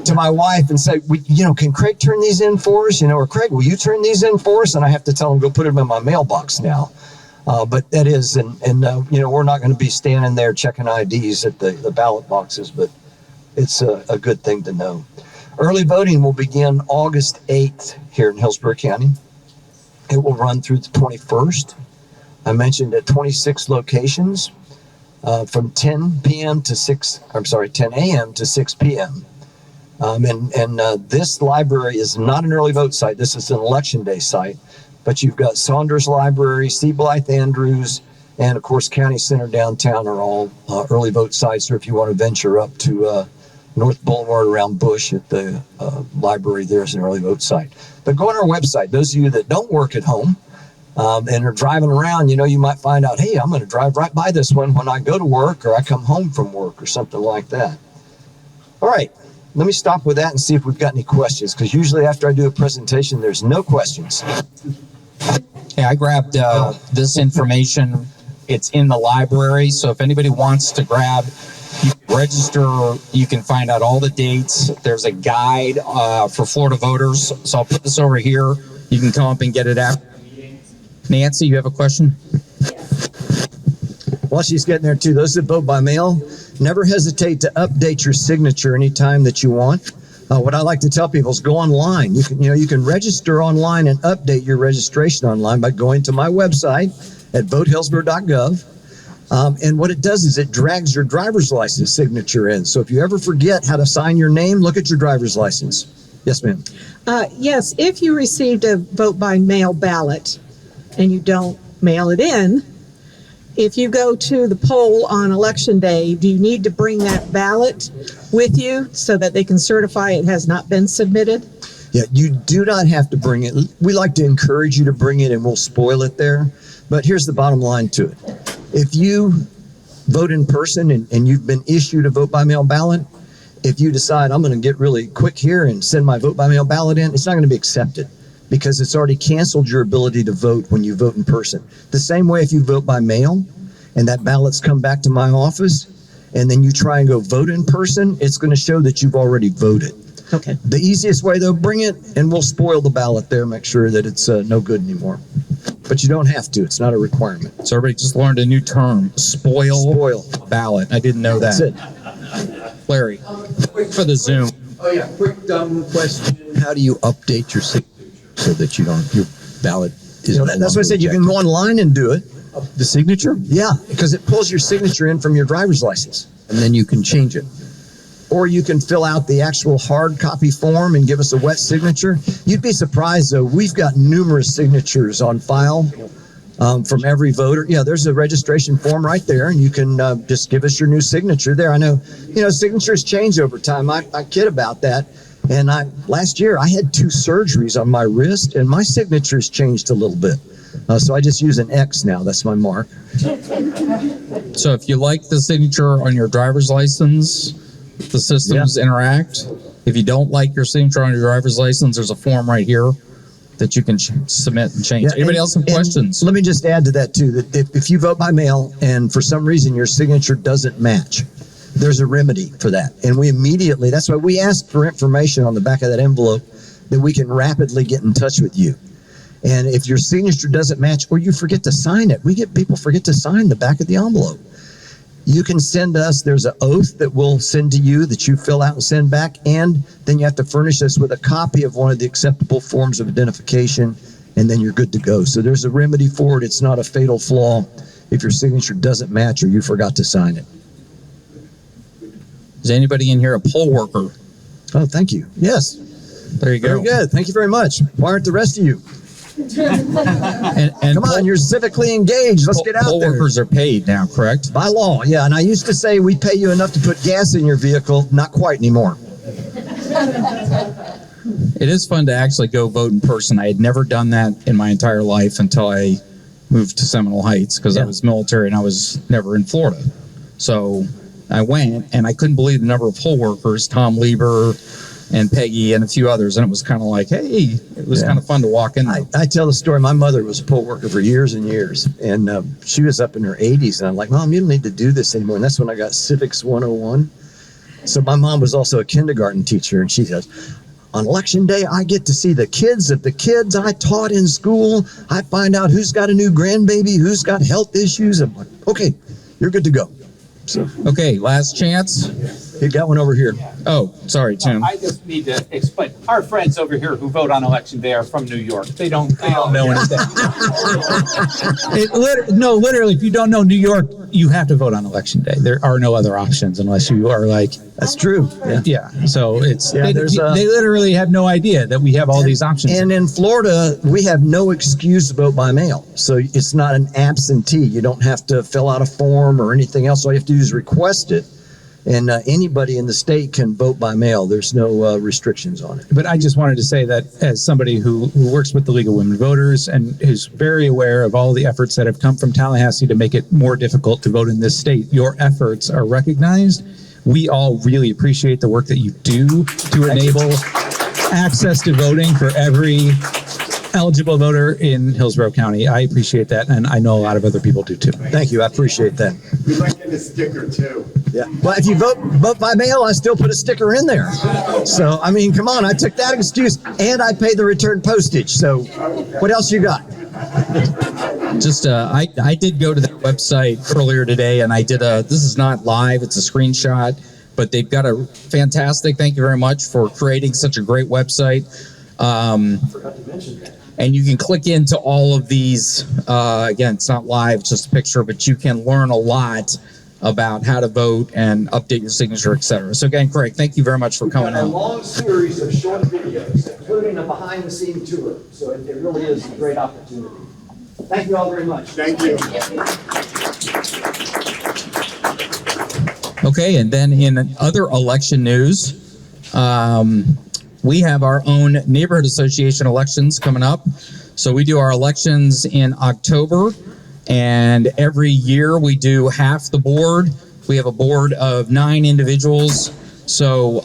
to my wife and say, can Craig turn these in for us? Or Craig, will you turn these in for us? And I have to tell them, go put them in my mailbox now. But that is, we're not going to be standing there checking IDs at the ballot boxes, but it's a good thing to know. Early voting will begin August 8th here in Hillsborough County. It will run through the 21st. I mentioned at 26 locations from 10 a.m. to 6 p.m. This library is not an early vote site. This is an election day site. But you've got Saunders Library, C. Blythe Andrews, and of course County Center downtown are all early vote sites. Or if you want to venture up to North Boulevard around Bush at the library, there's an early vote site. But go on our website. Those of you that don't work at home and are driving around, you might find out, hey, I'm going to drive right by this one when I go to work or I come home from work or something like that. All right, let me stop with that and see if we've got any questions, because usually after I do a presentation, there's no questions. Yeah, I grabbed this information. It's in the library, so if anybody wants to grab, you can register, you can find out all the dates. There's a guide for Florida voters, so I'll put this over here. You can come up and get it after the meeting. Nancy, you have a question? While she's getting there too, those that vote by mail, never hesitate to update your signature anytime that you want. What I like to tell people is go online. You can register online and update your registration online by going to my website at votehillsboro.gov. And what it does is it drags your driver's license signature in. So if you ever forget how to sign your name, look at your driver's license. Yes, ma'am. Yes, if you received a vote by mail ballot and you don't mail it in, if you go to the poll on election day, do you need to bring that ballot with you so that they can certify it has not been submitted? Yeah, you do not have to bring it. We like to encourage you to bring it and we'll spoil it there. But here's the bottom line to it. If you vote in person and you've been issued a vote by mail ballot, if you decide I'm going to get really quick here and send my vote by mail ballot in, it's not going to be accepted because it's already canceled your ability to vote when you vote in person. The same way if you vote by mail and that ballot's come back to my office and then you try and go vote in person, it's going to show that you've already voted. Okay. The easiest way, though, bring it and we'll spoil the ballot there, make sure that it's no good anymore. But you don't have to. It's not a requirement. So everybody just learned a new term, spoil ballot. I didn't know that. That's it. Larry, for the Zoom. Oh yeah, quick dumb question. How do you update your signature so that your ballot is? That's what I said. You can go online and do it. The signature? Yeah, because it pulls your signature in from your driver's license, and then you can change it. Or you can fill out the actual hard copy form and give us a wet signature. You'd be surprised, though. We've got numerous signatures on file from every voter. Yeah, there's a registration form right there, and you can just give us your new signature there. I know, signatures change over time. I kid about that. And last year, I had 2 surgeries on my wrist, and my signature's changed a little bit. So I just use an X now. That's my mark. So if you like the signature on your driver's license, the systems interact. If you don't like your signature on your driver's license, there's a form right here that you can submit and change. Anybody else have questions? Let me just add to that, too, that if you vote by mail and for some reason your signature doesn't match, there's a remedy for that. And we immediately, that's why we ask for information on the back of that envelope that we can rapidly get in touch with you. And if your signature doesn't match or you forget to sign it, we get people forget to sign the back of the envelope. You can send us, there's an oath that we'll send to you that you fill out and send back, and then you have to furnish us with a copy of one of the acceptable forms of identification, and then you're good to go. So there's a remedy for it. It's not a fatal flaw if your signature doesn't match or you forgot to sign it. Is anybody in here a poll worker? Oh, thank you. Yes. There you go. Very good. Thank you very much. Why aren't the rest of you? And Come on, you're civically engaged. Let's get out poll there. workers are paid now, correct? By law, yeah. And I used to say we pay you enough to put gas in your vehicle. Not quite anymore. It is fun to actually go vote in person. I had never done that in my entire life until I moved to Seminole Heights because I was military and I was never in Florida. So I went and I couldn't believe the number of poll workers, Tom Lieber and Peggy and a few others. And it was kind of like, hey, it was kind of fun to walk in. I tell the story. My mother was a poll worker for years and years. And she was up in her 80s. And I'm like, Mom, you don't need to do this anymore. And that's when I got Civics 101. So my mom was also a kindergarten teacher. And she says, on election day, I get to see the kids of the kids I taught in school. I find out who's got a new grandbaby, who's got health issues. I'm like, okay, you're good to go. So, okay, last chance. You got one over here. Oh, sorry, Tim. I just need to explain. Our friends over here who vote on election day are from New York. They don't know anything. Literally, if you don't know New York, you have to vote on election day. There are no other options unless you are like. That's true. Yeah. So it's they literally have no idea that we have all these options. And in Florida, we have no excuse to vote by mail. So it's not an absentee. You don't have to fill out a form or anything else. All you have to do is request it. And anybody in the state can vote by mail. There's no restrictions on it. But I just wanted to say that as somebody who works with the League of Women Voters and is very aware of all the efforts that have come from Tallahassee to make it more difficult to vote in this state, your efforts are recognized. We all really appreciate the work that you do to enable access to voting for every eligible voter in Hillsborough County. I appreciate that, and I know a lot of other people do too. Thank you. I appreciate that. We'd like to get a sticker too. Yeah. Well, if you vote by mail, I still put a sticker in there. So, I mean, come on. I took that excuse, and I pay the return postage. So, what else you got? Just, I did go to that website earlier today, and I did this is not live, it's a screenshot, but they've got a fantastic, thank you very much for creating such a great website. Forgot to mention that. And you can click into all of these. Again, it's not live, it's just a picture, but you can learn a lot about how to vote and update your signature, etc. So again, Craig, thank you very much for coming a in. long series of short videos, including a behind-the-scenes tour. So it really is a great opportunity. Thank you all very much. Thank you. Okay, and then in other election news, we have our own neighborhood association elections coming up. So we do our elections in October, and every year we do half the board. We have a board of 9 individuals. So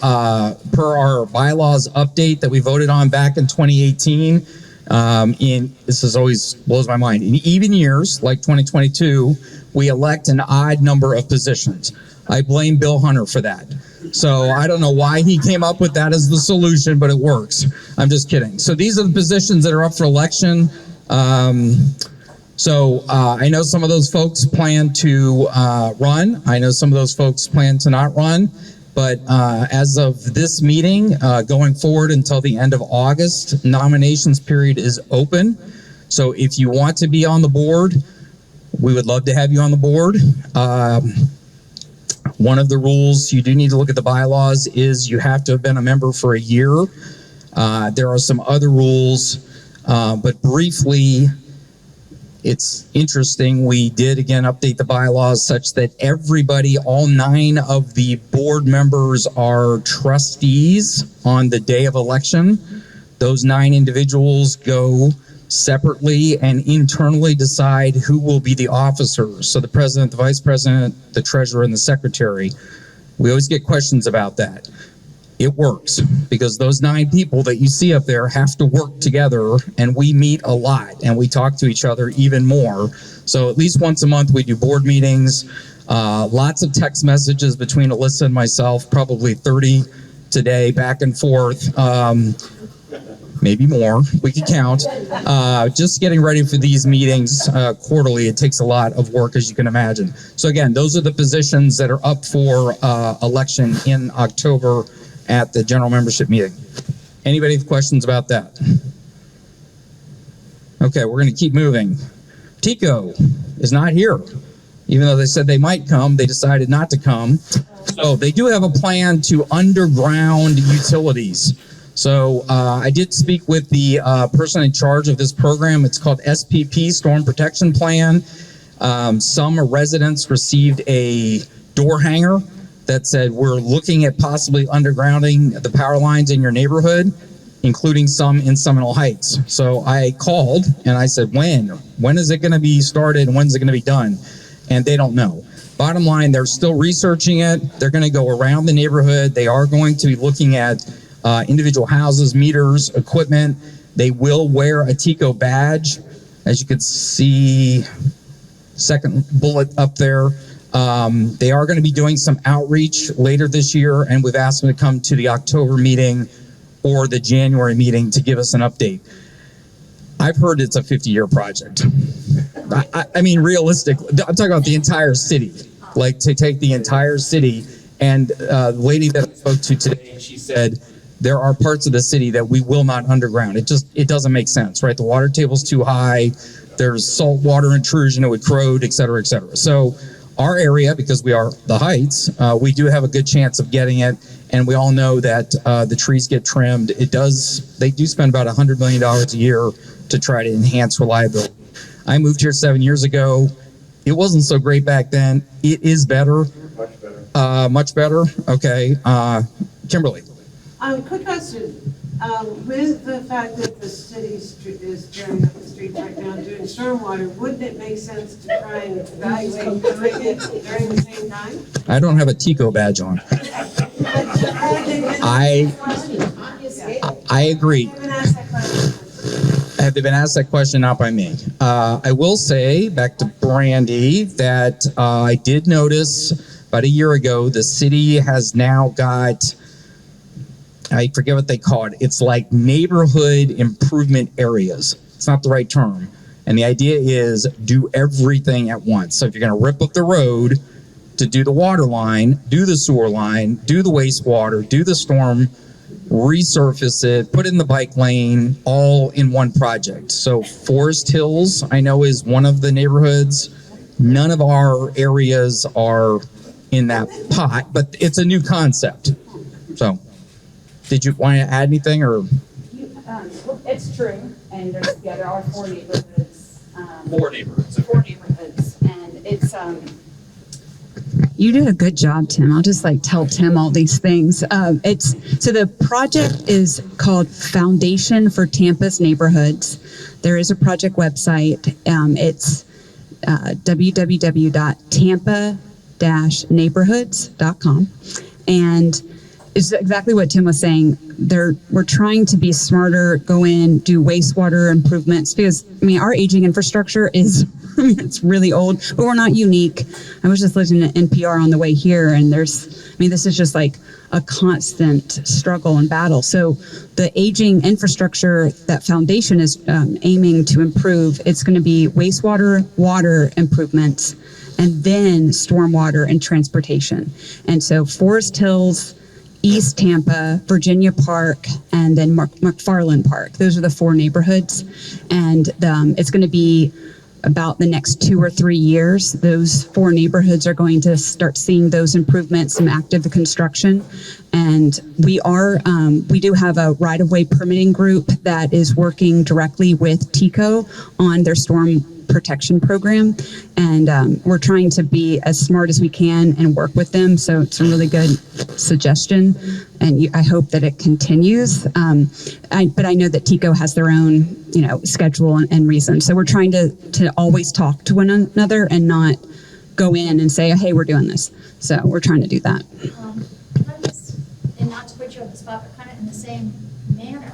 per our bylaws update that we voted on back in 2018, this is always blows my mind. In even years, like 2022, we elect an odd number of positions. I blame Bill Hunter for that. So I don't know why he came up with that as the solution, but it works. I'm just kidding. So these are the positions that are up for election. I know some of those folks plan to run. I know some of those folks plan to not run. But as of this meeting, going forward until the end of August, nominations period is open. So if you want to be on the board, we would love to have you on the board. One of the rules you do need to look at the bylaws is you have to have been a member for a year. There are some other rules, but briefly, it's interesting. We did again update the bylaws such that everybody, all 9 of the board members are trustees on the day of election. Those 9 individuals go separately and internally decide who will be the officers. So the president, the vice president, the treasurer, and the secretary. We always get questions about that. It works because those 9 people that you see up there have to work together, and we meet a lot and we talk to each other even more. So at least once a month we do board meetings, lots of text messages between Alyssa and myself, probably 30 today, back and forth. Maybe more, we could count. Just getting ready for these meetings quarterly, it takes a lot of work, as you can imagine. So again, those are the positions that are up for election in October at the general membership meeting. Anybody have questions about that? Okay, we're going to keep moving. TICO is not here. Even though they said they might come, they decided not to come. So they do have a plan to underground utilities. So I did speak with the person in charge of this program. It's called SPP, Storm Protection Plan. Some residents received a door hanger that said, we're looking at possibly undergrounding the power lines in your neighborhood, including some in Seminole Heights. So I called and I said, when is it going to be started and when's it going to be done? And they don't know. Bottom line, they're still researching it. They're going to go around the neighborhood. They are going to be looking at individual houses, meters, equipment. They will wear a TICO badge. As you can see, second bullet up there. They are going to be doing some outreach later this year, and we've asked them to come to the October meeting or the January meeting to give us an update. I've heard it's a 50-year project. I mean, realistically, I'm talking about the entire city, like to take the entire city. And the lady that I spoke to today, she said, there are parts of the city that we will not underground. It doesn't make sense, right? The water table's too high. There's salt water intrusion, it would corrode, et cetera, et cetera. So our area, because we are the Heights, we do have a good chance of getting it. And we all know that the trees get trimmed. They do spend about $100 million a year to try to enhance reliability. I moved here 7 years ago. It wasn't so great back then. It is better. Much better. Much better. Okay. Kimberly. Quick question. With the fact that the city is tearing up the streets right now doing stormwater, wouldn't it make sense to try and evaluate doing it during the same time? I don't have a TICO badge on. I agree. Have they been asked that question? Not by me. I will say, back to Brandy, that I did notice about a year ago, the city has now got, I forget what they call it. It's like neighborhood improvement areas. It's not the right term. And the idea is do everything at once. So if you're going to rip up the road to do the water line, do the sewer line, do the wastewater, do the storm, resurface it, put in the bike lane, all in one project. So Forest Hills, I know, is one of the neighborhoods. None of our areas are in that pot, but it's a new concept. So did you want to add anything, or? It's true, and there are 4 neighborhoods. 4 neighborhoods. 4 neighborhoods, and it's You did a good job, Tim. I'll just tell Tim all these things. So the project is called Foundation for Tampa's Neighborhoods. There is a project website. It's www.tampa-neighborhoods.com, and it's exactly what Tim was saying. We're trying to be smarter, go in, do wastewater improvements, because our aging infrastructure is, it's really old, but we're not unique. I was just listening to NPR on the way here, and this is just like a constant struggle and battle. So the aging infrastructure that Foundation is aiming to improve, it's going to be wastewater, water improvements, and then stormwater and transportation. And so Forest Hills, East Tampa, Virginia Park, and then McFarland Park. Those are the 4 neighborhoods. And it's going to be about the next 2 or 3 years. Those 4 neighborhoods are going to start seeing those improvements, some active construction. And we do have a right-of-way permitting group that is working directly with TICO on their storm protection program, and we're trying to be as smart as we can and work with them. So it's a really good suggestion, and I hope that it continues. But I know that TICO has their own, schedule and reason. So we're trying to always talk to one another and not go in and say, hey, we're doing this. So we're trying to do that. And not to put you on the spot, but kind of in the same manner,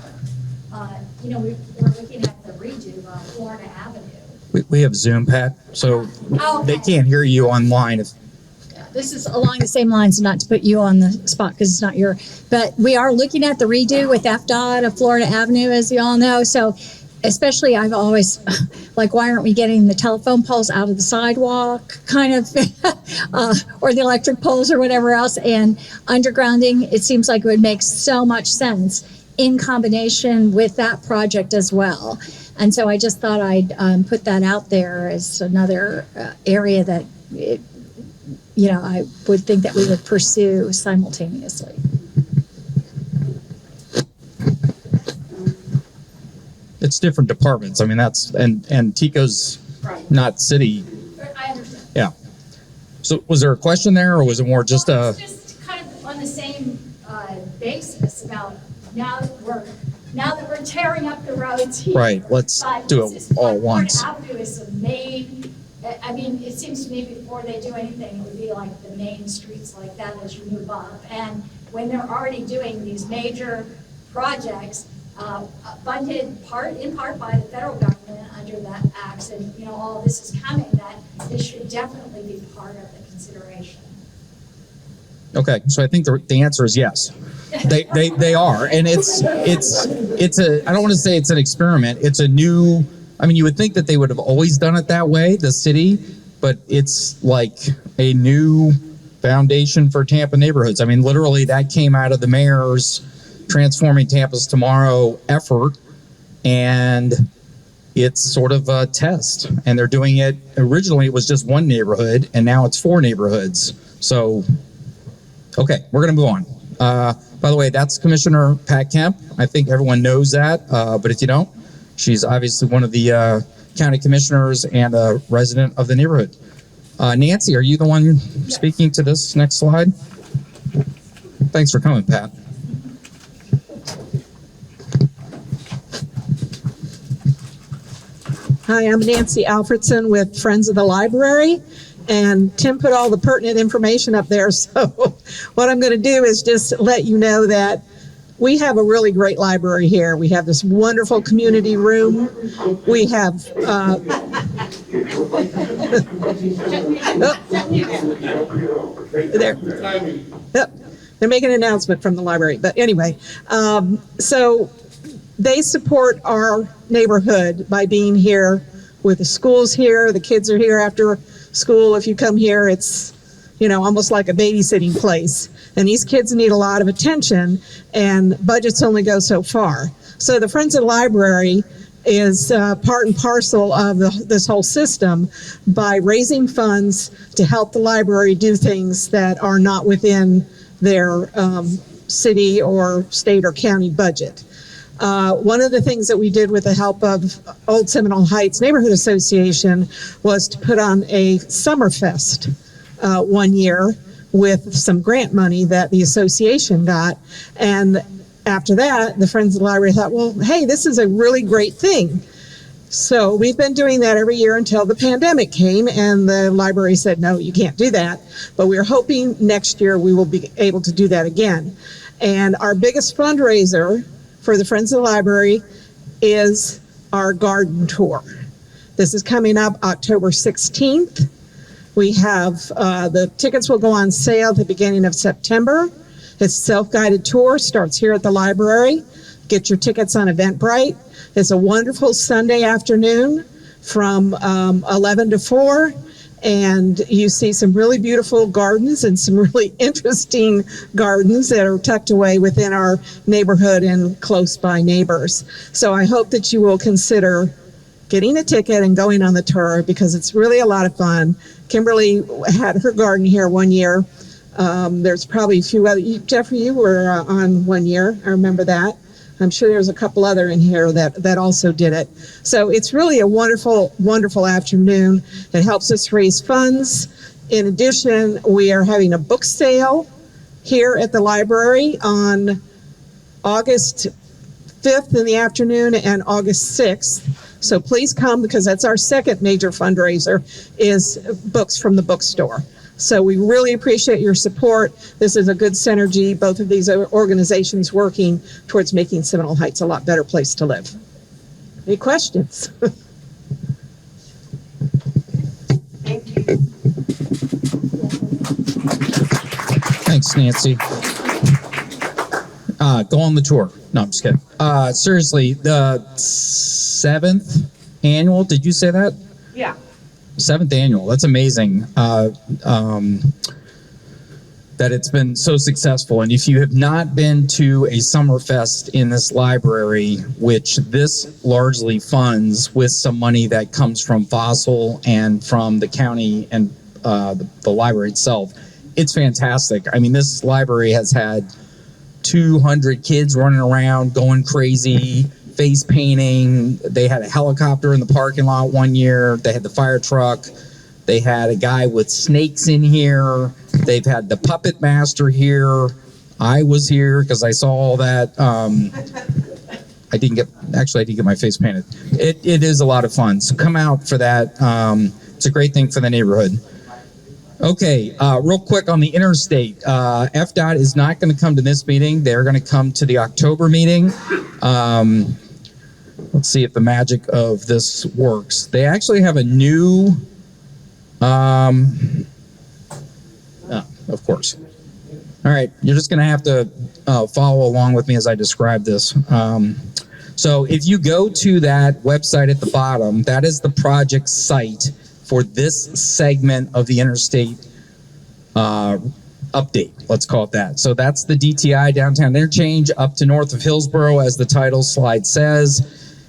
we're looking at the redo of Florida Avenue. We have Zoom, Pat, so Okay. they can't hear you online. This is along the same lines, not to put you on the spot because it's not but we are looking at the redo with FDOT of Florida Avenue, as you all know. So especially I've always, why aren't we getting the telephone poles out of the sidewalk, kind of, or the electric poles or whatever else, and undergrounding, it seems like it would make so much sense in combination with that project as well. And so I just thought I'd put that out there as another area that, I would think that we would pursue simultaneously. It's different departments. I mean, and TICO's not city. I understand. Yeah. So was there a question there, or was it more just It's just kind of on the same basis about now that we're tearing up the roads here. Right, let's do it all at once. Florida Avenue is the main, it seems to me before they do anything, it would be like the main streets like that as you move up. And when they're already doing these major projects, funded in part by the federal government under that act, and all this is coming, that this should definitely be part of the consideration. Okay, so I think the answer is yes. They are, and it's a, I don't want to say it's an experiment. It's a new, you would think that they would have always done it that way, the city, but it's like a new foundation for Tampa neighborhoods. Literally that came out of the mayor's Transforming Tampa's Tomorrow effort, and it's sort of a test, and they're doing it. Originally it was just one neighborhood, and now it's 4 neighborhoods. So, okay, we're going to move on. By the way, that's Commissioner Pat Kemp. I think everyone knows that, but if you don't, she's obviously one of the county commissioners and a resident of the neighborhood. Nancy, are you the one speaking to this next slide? Thanks for coming, Pat. Hi, I'm Nancy Alfredson with Friends of the Library, and Tim put all the pertinent information up there. So what I'm going to do is just let you know that we have a really great library here. We have this wonderful community room. We have they're making an announcement from the library. But anyway, so they support our neighborhood by being here with the schools here. The kids are here after school. If you come here, it's, almost like a babysitting place. And these kids need a lot of attention, and budgets only go so far. So the Friends of the Library is part and parcel of this whole system by raising funds to help the library do things that are not within their city or state or county budget. One of the things that we did with the help of Old Seminole Heights Neighborhood Association was to put on a Summerfest one year with some grant money that the association got. And after that, the Friends of the Library thought, well, hey, this is a really great thing. So we've been doing that every year until the pandemic came, and the library said, no, you can't do that. But we're hoping next year we will be able to do that again. And our biggest fundraiser for the Friends of the Library is our garden tour. This is coming up October 16th. We have, the tickets will go on sale at the beginning of September. It's a self-guided tour, starts here at the library. Get your tickets on Eventbrite. It's a wonderful Sunday afternoon from 11 to 4. and you see some really beautiful gardens and some really interesting gardens that are tucked away within our neighborhood and close by neighbors. So I hope that you will consider getting a ticket and going on the tour because it's really a lot of fun. Kimberly had her garden here one year. There's probably a few other. Jeffrey, you were on one year. I remember that. I'm sure there's a couple other in here that also did it. So it's really a wonderful, wonderful afternoon. It helps us raise funds. In addition, we are having a book sale here at the library on August 5th in the afternoon and August 6th. So please come because that's our second major fundraiser is books from the bookstore. So we really appreciate your support. This is a good synergy, both of these organizations working towards making Seminole Heights a lot better place to live. Any questions? Thanks, Nancy. Go on the tour. No, I'm just kidding. Seriously, the 7th annual, did you say that? Yeah. 7th annual. That's amazing that it's been so successful. And if you have not been to a Summerfest in this library, which this largely funds with some money that comes from Fossil and from the county and the library itself, it's fantastic. I mean, this library has had 200 kids running around, going crazy, face painting. They had a helicopter in the parking lot one year. They had the fire truck. They had a guy with snakes in here. They've had the puppet master here. I was here because I saw all that. I didn't get my face painted. It is a lot of fun. So come out for that. It's a great thing for the neighborhood. Okay, real quick on the interstate. FDOT is not going to come to this meeting. They're going to come to the October meeting. Let's see if the magic of this works. They actually have a new, of course. All right, you're just going to have to follow along with me as I describe this. So if you go to that website at the bottom, that is the project site for this segment of the interstate update, let's call it that. So that's the DTI downtown interchange up to north of Hillsborough, as the title slide says.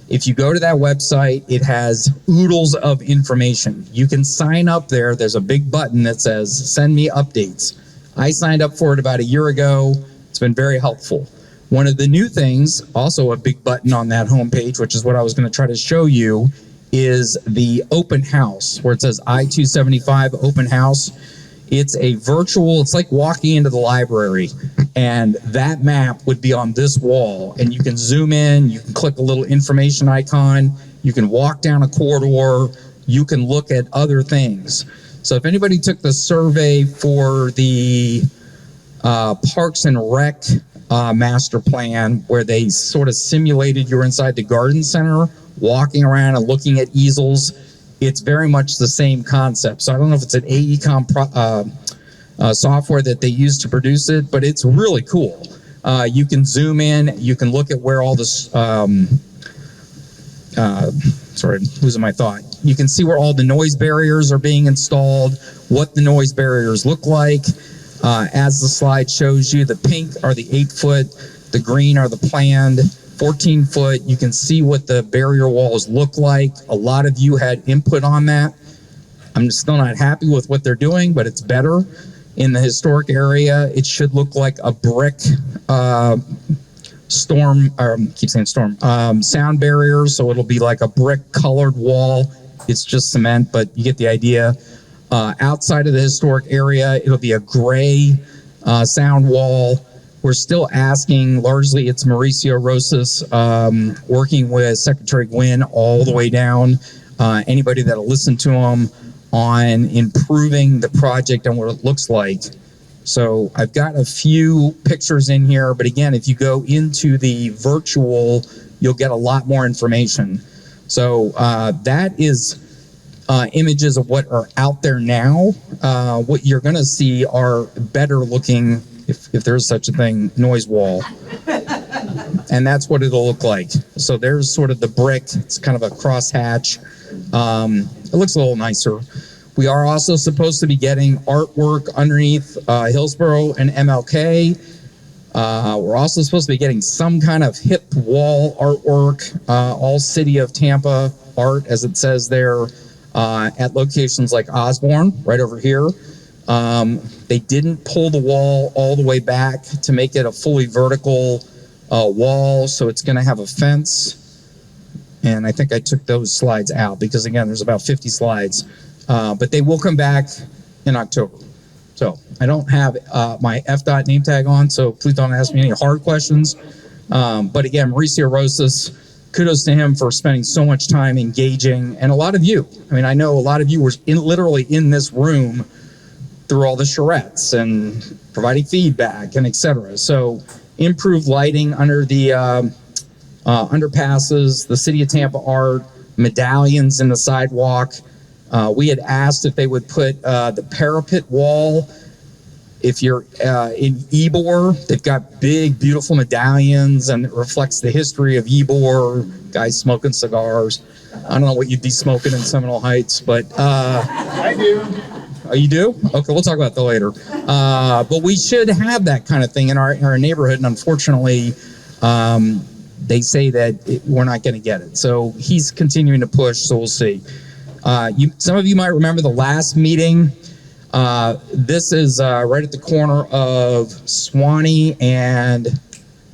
If you go to that website, it has oodles of information. You can sign up there. There's a big button that says send me updates. I signed up for it about a year ago. It's been very helpful. One of the new things, also a big button on that homepage, which is what I was going to try to show you, is the open house, where it says I-275 open house. It's a virtual, it's like walking into the library, and that map would be on this wall, and you can zoom in, you can click a little information icon, you can walk down a corridor, you can look at other things. So if anybody took the survey for the Parks and Rec master plan, where they sort of simulated you're inside the garden center, walking around and looking at easels, it's very much the same concept. So I don't know if it's an AECOM software that they use to produce it, but it's really cool. You can zoom in, you can look at where all this, sorry, losing my thought. You can see where all the noise barriers are being installed, what the noise barriers look like. As the slide shows you, the pink are the 8-foot, the green are the planned 14-foot. You can see what the barrier walls look like. A lot of you had input on that. I'm still not happy with what they're doing, but it's better. In the historic area, it should look like a brick sound barrier. So it'll be like a brick colored wall. It's just cement, but you get the idea. Outside of the historic area, it'll be a gray sound wall. We're still asking, largely it's Mauricio Rosas, working with Secretary Gwynn all the way down, anybody that'll listen to him on improving the project and what it looks like. So I've got a few pictures in here, but again, if you go into the virtual, you'll get a lot more information. So that is images of what are out there now. What you're going to see are better looking, if there's such a thing, noise wall. And that's what it'll look like. So there's sort of the brick. It's kind of a crosshatch. It looks a little nicer. We are also supposed to be getting artwork underneath Hillsborough and MLK. We're also supposed to be getting some kind of hip wall artwork, all City of Tampa art, as it says there, at locations like Osborne, right over here. They didn't pull the wall all the way back to make it a fully vertical wall, so it's going to have a fence. And I think I took those slides out because, again, there's about 50 slides. But they will come back in October. So I don't have my FDOT name tag on, so please don't ask me any hard questions. But again, Mauricio Rosas, kudos to him for spending so much time engaging. And a lot of you, I mean, I know a lot of you were literally in this room through all the charrettes and providing feedback and et cetera. So improved lighting under the underpasses, the City of Tampa art, medallions in the sidewalk. We had asked if they would put the parapet wall. If you're in Ybor, they've got big, beautiful medallions, and it reflects the history of Ybor, guys smoking cigars. I don't know what you'd be smoking in Seminole Heights, but... I do. Oh, you do? Okay, we'll talk about that later. But we should have that kind of thing in our neighborhood, and unfortunately, they say that we're not going to get it. So he's continuing to push, so we'll see. Some of you might remember the last meeting. This is right at the corner of Swanee and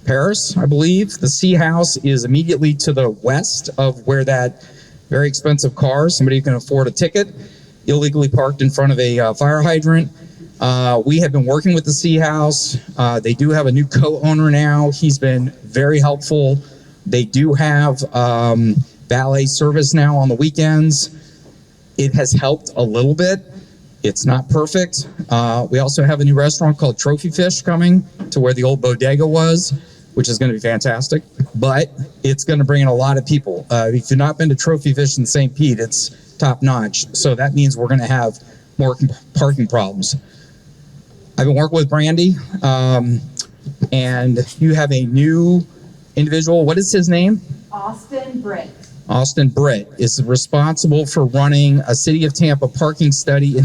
Paris, I believe. The C House is immediately to the west of where that very expensive car, somebody who can afford a ticket, illegally parked in front of a fire hydrant. We have been working with the C House. They do have a new co-owner now. He's been very helpful. They do have valet service now on the weekends. It has helped a little bit. It's not perfect. We also have a new restaurant called Trophy Fish coming to where the old bodega was, which is going to be fantastic. But it's going to bring in a lot of people. If you've not been to Trophy Fish in St. Pete, it's top notch. So that means we're going to have more parking problems. I've been working with Brandy, and you have a new individual. What is his name? Austin Britt. Austin Britt is responsible for running a City of Tampa parking study in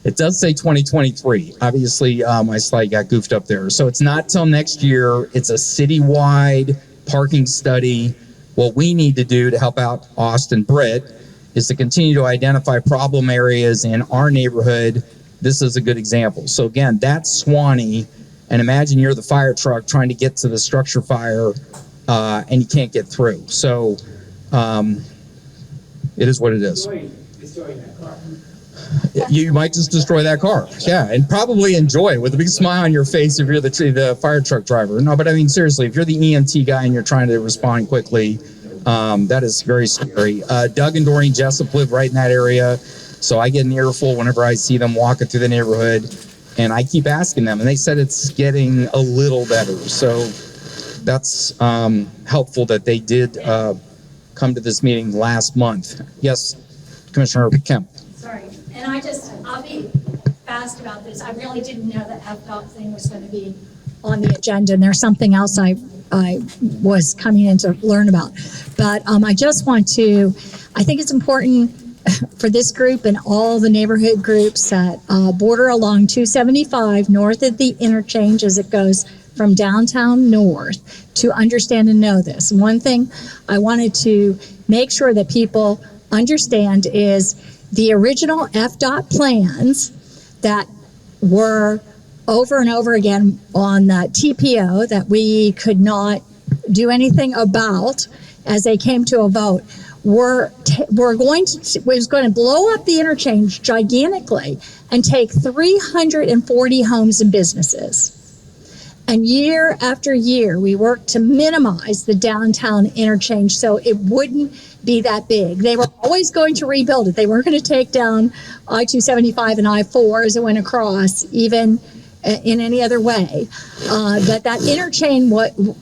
it does say 2023. Obviously, my slide got goofed up there. So it's not till next year. It's a citywide parking study. What we need to do to help out Austin Britt is to continue to identify problem areas in our neighborhood. This is a good example. So again, that's Swanee. And imagine you're the fire truck trying to get to the structure fire and you can't get through. So it is what it is. Destroying that car. You might just destroy that car. Yeah, and probably enjoy it with a big smile on your face if you're the fire truck driver. No, but I mean, seriously, if you're the EMT guy and you're trying to respond quickly, that is very scary. Doug and Doreen Jessup live right in that area, so I get an earful whenever I see them walking through the neighborhood, and I keep asking them, and they said it's getting a little better. So that's helpful that they did come to this meeting last month. Yes, Commissioner Kemp. Sorry, and I'll be fast about this. I really didn't know that FDOT thing was going to be on the agenda, and there's something else I was coming in to learn about. But I just want to, I think it's important for this group and all the neighborhood groups that border along 275 north of the interchange as it goes from downtown north to understand and know this. And one thing I wanted to make sure that people understand is the original FDOT plans that were over and over again on the TPO that we could not do anything about as they came to a vote was going to blow up the interchange gigantically and take 340 homes and businesses. And year after year, we worked to minimize the downtown interchange so it wouldn't be that big. They were always going to rebuild it. They weren't going to take down I-275 and I-4 as it went across, even in any other way. But that interchange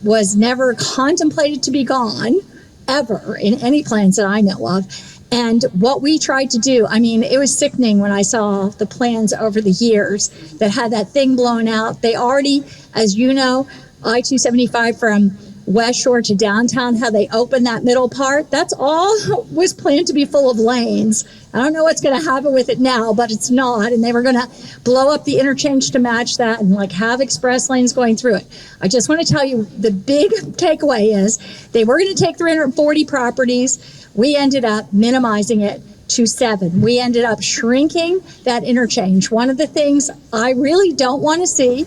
was never contemplated to be gone, ever, in any plans that I know of. And what we tried to do, I mean, it was sickening when I saw the plans over the years that had that thing blown out. They already, as you know, I-275 from West Shore to downtown, how they opened that middle part, that's all was planned to be full of lanes. I don't know what's going to happen with it now, but it's not. And they were going to blow up the interchange to match that and like have express lanes going through it. I just want to tell you the big takeaway is they were going to take 340 properties. We ended up minimizing it to 7. We ended up shrinking that interchange. One of the things I really don't want to see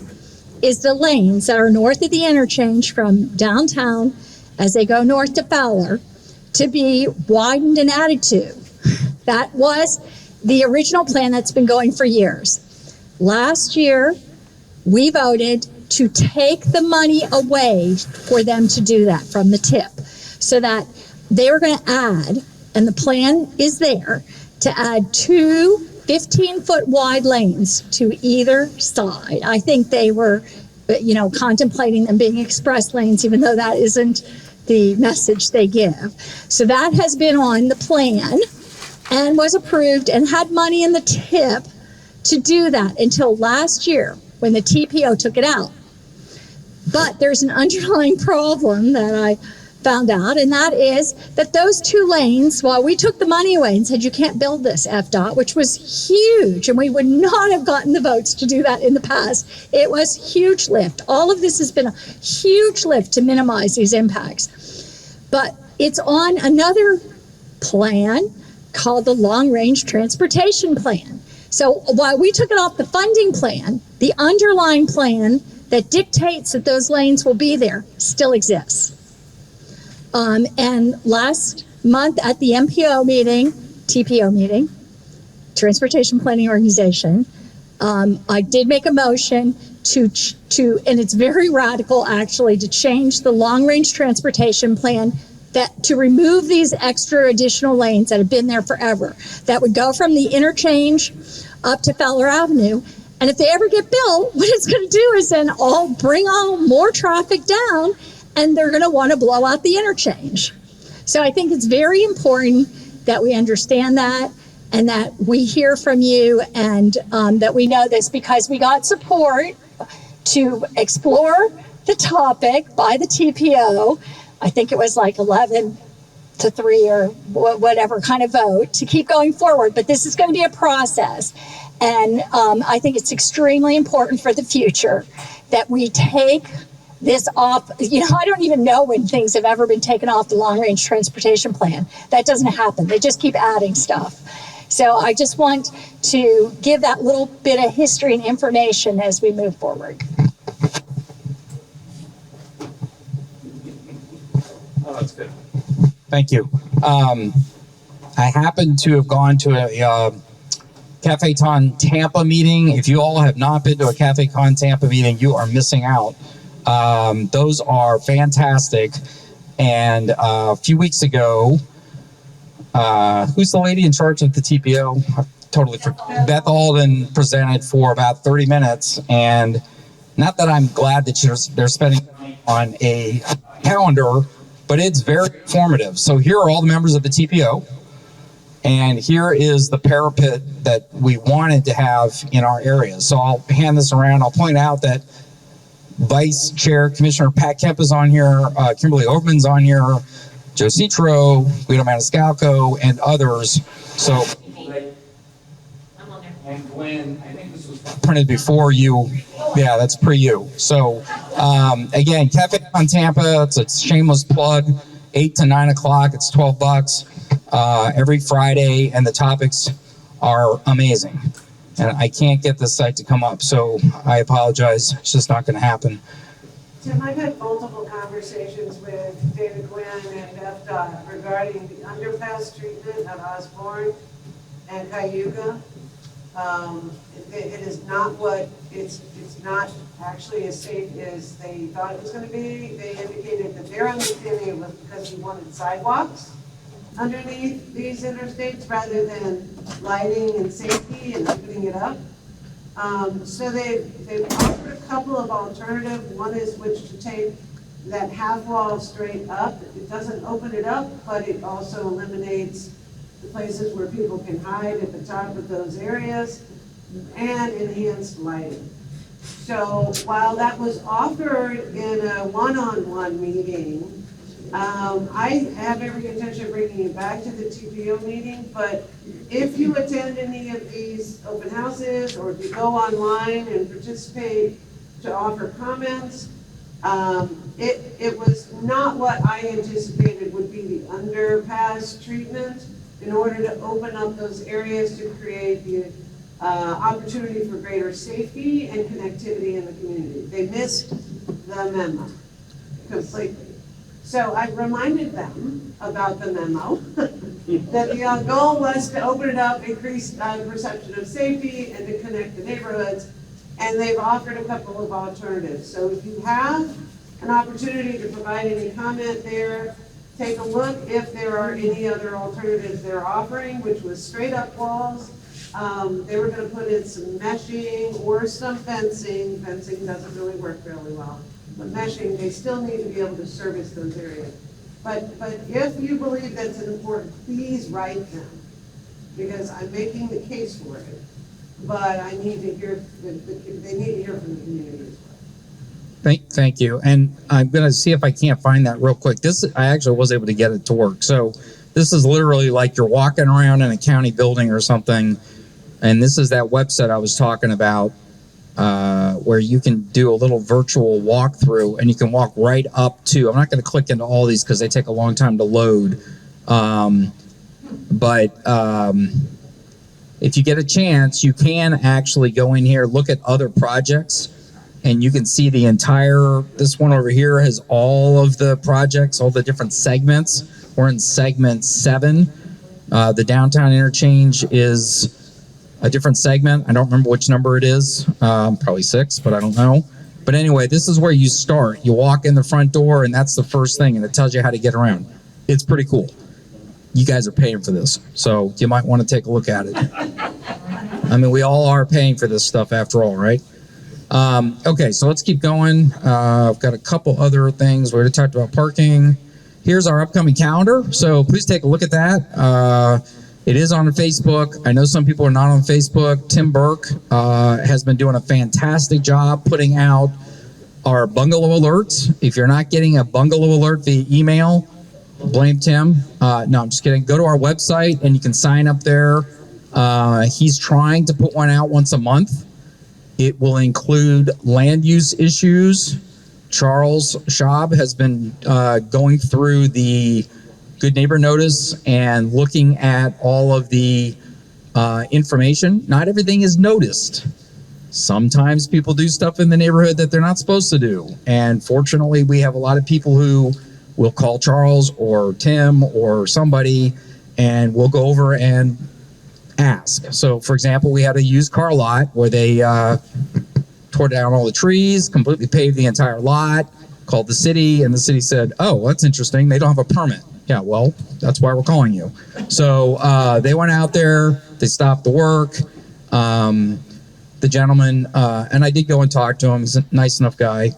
is the lanes that are north of the interchange from downtown as they go north to Fowler to be widened and added to. That was the original plan that's been going for years. Last year, we voted to take the money away for them to do that from the tip so that they were going to add, and the plan is there, to add 2 15-foot wide lanes to either side. I think they were, contemplating them being express lanes, even though that isn't the message they give. So that has been on the plan and was approved and had money in the tip to do that until last year when the TPO took it out. But there's an underlying problem that I found out, and that is that those 2 lanes, while we took the money away and said you can't build this, FDOT, which was huge, and we would not have gotten the votes to do that in the past. It was huge lift. All of this has been a huge lift to minimize these impacts. But it's on another plan called the Long Range Transportation Plan. So while we took it off the funding plan, the underlying plan that dictates that those lanes will be there still exists. And last month at the MPO meeting, TPO meeting, Transportation Planning Organization, I did make a motion to, and it's very radical actually, to change the long range transportation plan to remove these extra additional lanes that have been there forever, that would go from the interchange up to Fowler Avenue. And if they ever get built, what it's going to do is then bring all more traffic down, and they're going to want to blow out the interchange. So I think it's very important that we understand that and that we hear from you, and that we know this, because we got support to explore the topic by the TPO. I think it was like 11-3 or whatever kind of vote to keep going forward. But this is going to be a process. And I think it's extremely important for the future that we take this off. I don't even know when things have ever been taken off the long range transportation plan. That doesn't happen. They just keep adding stuff. So I just want to give that little bit of history and information as we move forward. Oh, that's good. Thank you. I happen to have gone to a Cafe Con Tampa meeting. If you all have not been to a Cafe Con Tampa meeting, you are missing out. Those are fantastic. And a few weeks ago, who's the lady in charge of the TPO? I totally forgot. Beth Alden presented for about 30 minutes. And not that I'm glad that they're spending on a calendar, but it's very informative. So here are all the members of the TPO. And here is the parapet that we wanted to have in our area. So I'll hand this around. I'll point out that Vice Chair Commissioner Pat Kemp is on here, Kimberly Overman's on here, Joe Citro, Guido Maniscalco, and others. So, and Gwen, I think this was printed before you. Yeah, that's pre-you. So, again, Cafe on Tampa, it's a shameless plug, 8 to 9 o'clock. It's $12 every Friday, and the topics are amazing. And I can't get this site to come up, so I apologize. It's just not going to happen. Tim, I've had multiple conversations with David Gwynn and FDOT regarding the underpass treatment at Osborne and Cayuga. It is not it's not actually as safe as they thought it was going to be. They indicated that their understanding it was because we wanted sidewalks underneath these interstates rather than lighting and safety and opening it up. So they've offered a couple of alternatives. One is which to take that half wall straight up. It doesn't open it up, but it also eliminates the places where people can hide at the top of those areas, and enhanced lighting. So while that was offered in a one-on-one meeting, I have every intention of bringing it back to the TPO meeting, but if you attend any of these open houses, or if you go online and participate to offer comments, it was not what I anticipated would be the underpass treatment in order to open up those areas to create the opportunity for greater safety and connectivity in the community. They missed the memo completely. So I reminded them about the memo, that the goal was to open it up, increase perception of safety, and to connect the neighborhoods. And they've offered a couple of alternatives. So if you have an opportunity to provide any comment there, take a look if there are any other alternatives they're offering, which was straight up walls. They were going to put in some meshing or some fencing. Fencing doesn't really work really well. But meshing, they still need to be able to service those areas. But if you believe that's important, please write them, because I'm making the case for it. But I need to hear, they need to hear from the community as well. Thank you. And I'm going to see if I can't find that real quick. I actually was able to get it to work. So this is literally like you're walking around in a county building or something. And this is that website I was talking about, where you can do a little virtual walkthrough, and you can walk right up to, I'm not going to click into all these because they take a long time to load. If you get a chance, you can actually go in here, look at other projects, and you can see the entire, this one over here has all of the projects, all the different segments. We're in segment 7. The downtown interchange is a different segment. I don't remember which number it is. Probably 6, but I don't know. But anyway, this is where you start. You walk in the front door, and that's the first thing, and it tells you how to get around. It's pretty cool. You guys are paying for this, so you might want to take a look at it. I mean, we all are paying for this stuff after all, right? Okay, so let's keep going. I've got a couple other things. We already talked about parking. Here's our upcoming calendar, so please take a look at that. It is on Facebook. I know some people are not on Facebook. Tim Burke has been doing a fantastic job putting out our bungalow alerts. If you're not getting a bungalow alert via email, blame Tim. No, I'm just kidding. Go to our website and you can sign up there. He's trying to put one out once a month. It will include land use issues. Charles Schaub has been going through the Good Neighbor Notice and looking at all of the information. Not everything is noticed. Sometimes people do stuff in the neighborhood that they're not supposed to do. And fortunately, we have a lot of people who will call Charles or Tim or somebody, and we'll go over and ask. So, for example, we had a used car lot where they tore down all the trees, completely paved the entire lot, called the city, and the city said, oh, that's interesting. They don't have a permit. Yeah, well, that's why we're calling you. So they went out there, they stopped the work. The gentleman, and I did go and talk to him. He's a nice enough guy.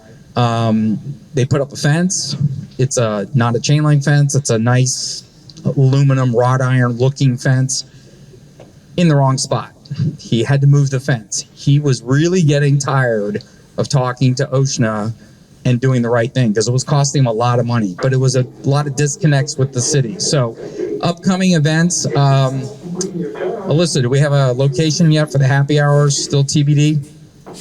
They put up a fence. It's not a chain link fence. It's a nice aluminum wrought iron looking fence in the wrong spot. He had to move the fence. He was really getting tired of talking to OSHNA and doing the right thing because it was costing him a lot of money, but it was a lot of disconnects with the city. So upcoming events, Alyssa, do we have a location yet for the happy hours? Still TBD? We'll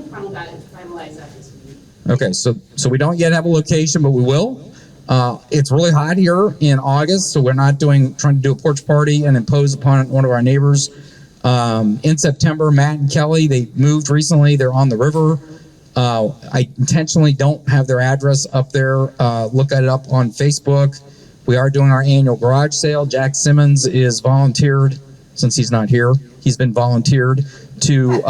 finalize that this week. Okay, so we don't yet have a location, but we will. It's really hot here in August, so we're not trying to do a porch party and impose upon one of our neighbors. In September, Matt and Kelly, they moved recently. They're on the river. I intentionally don't have their address up there. Look at it up on Facebook. We are doing our annual garage sale. Jack Simmons is volunteered, since he's not here, he's been volunteered to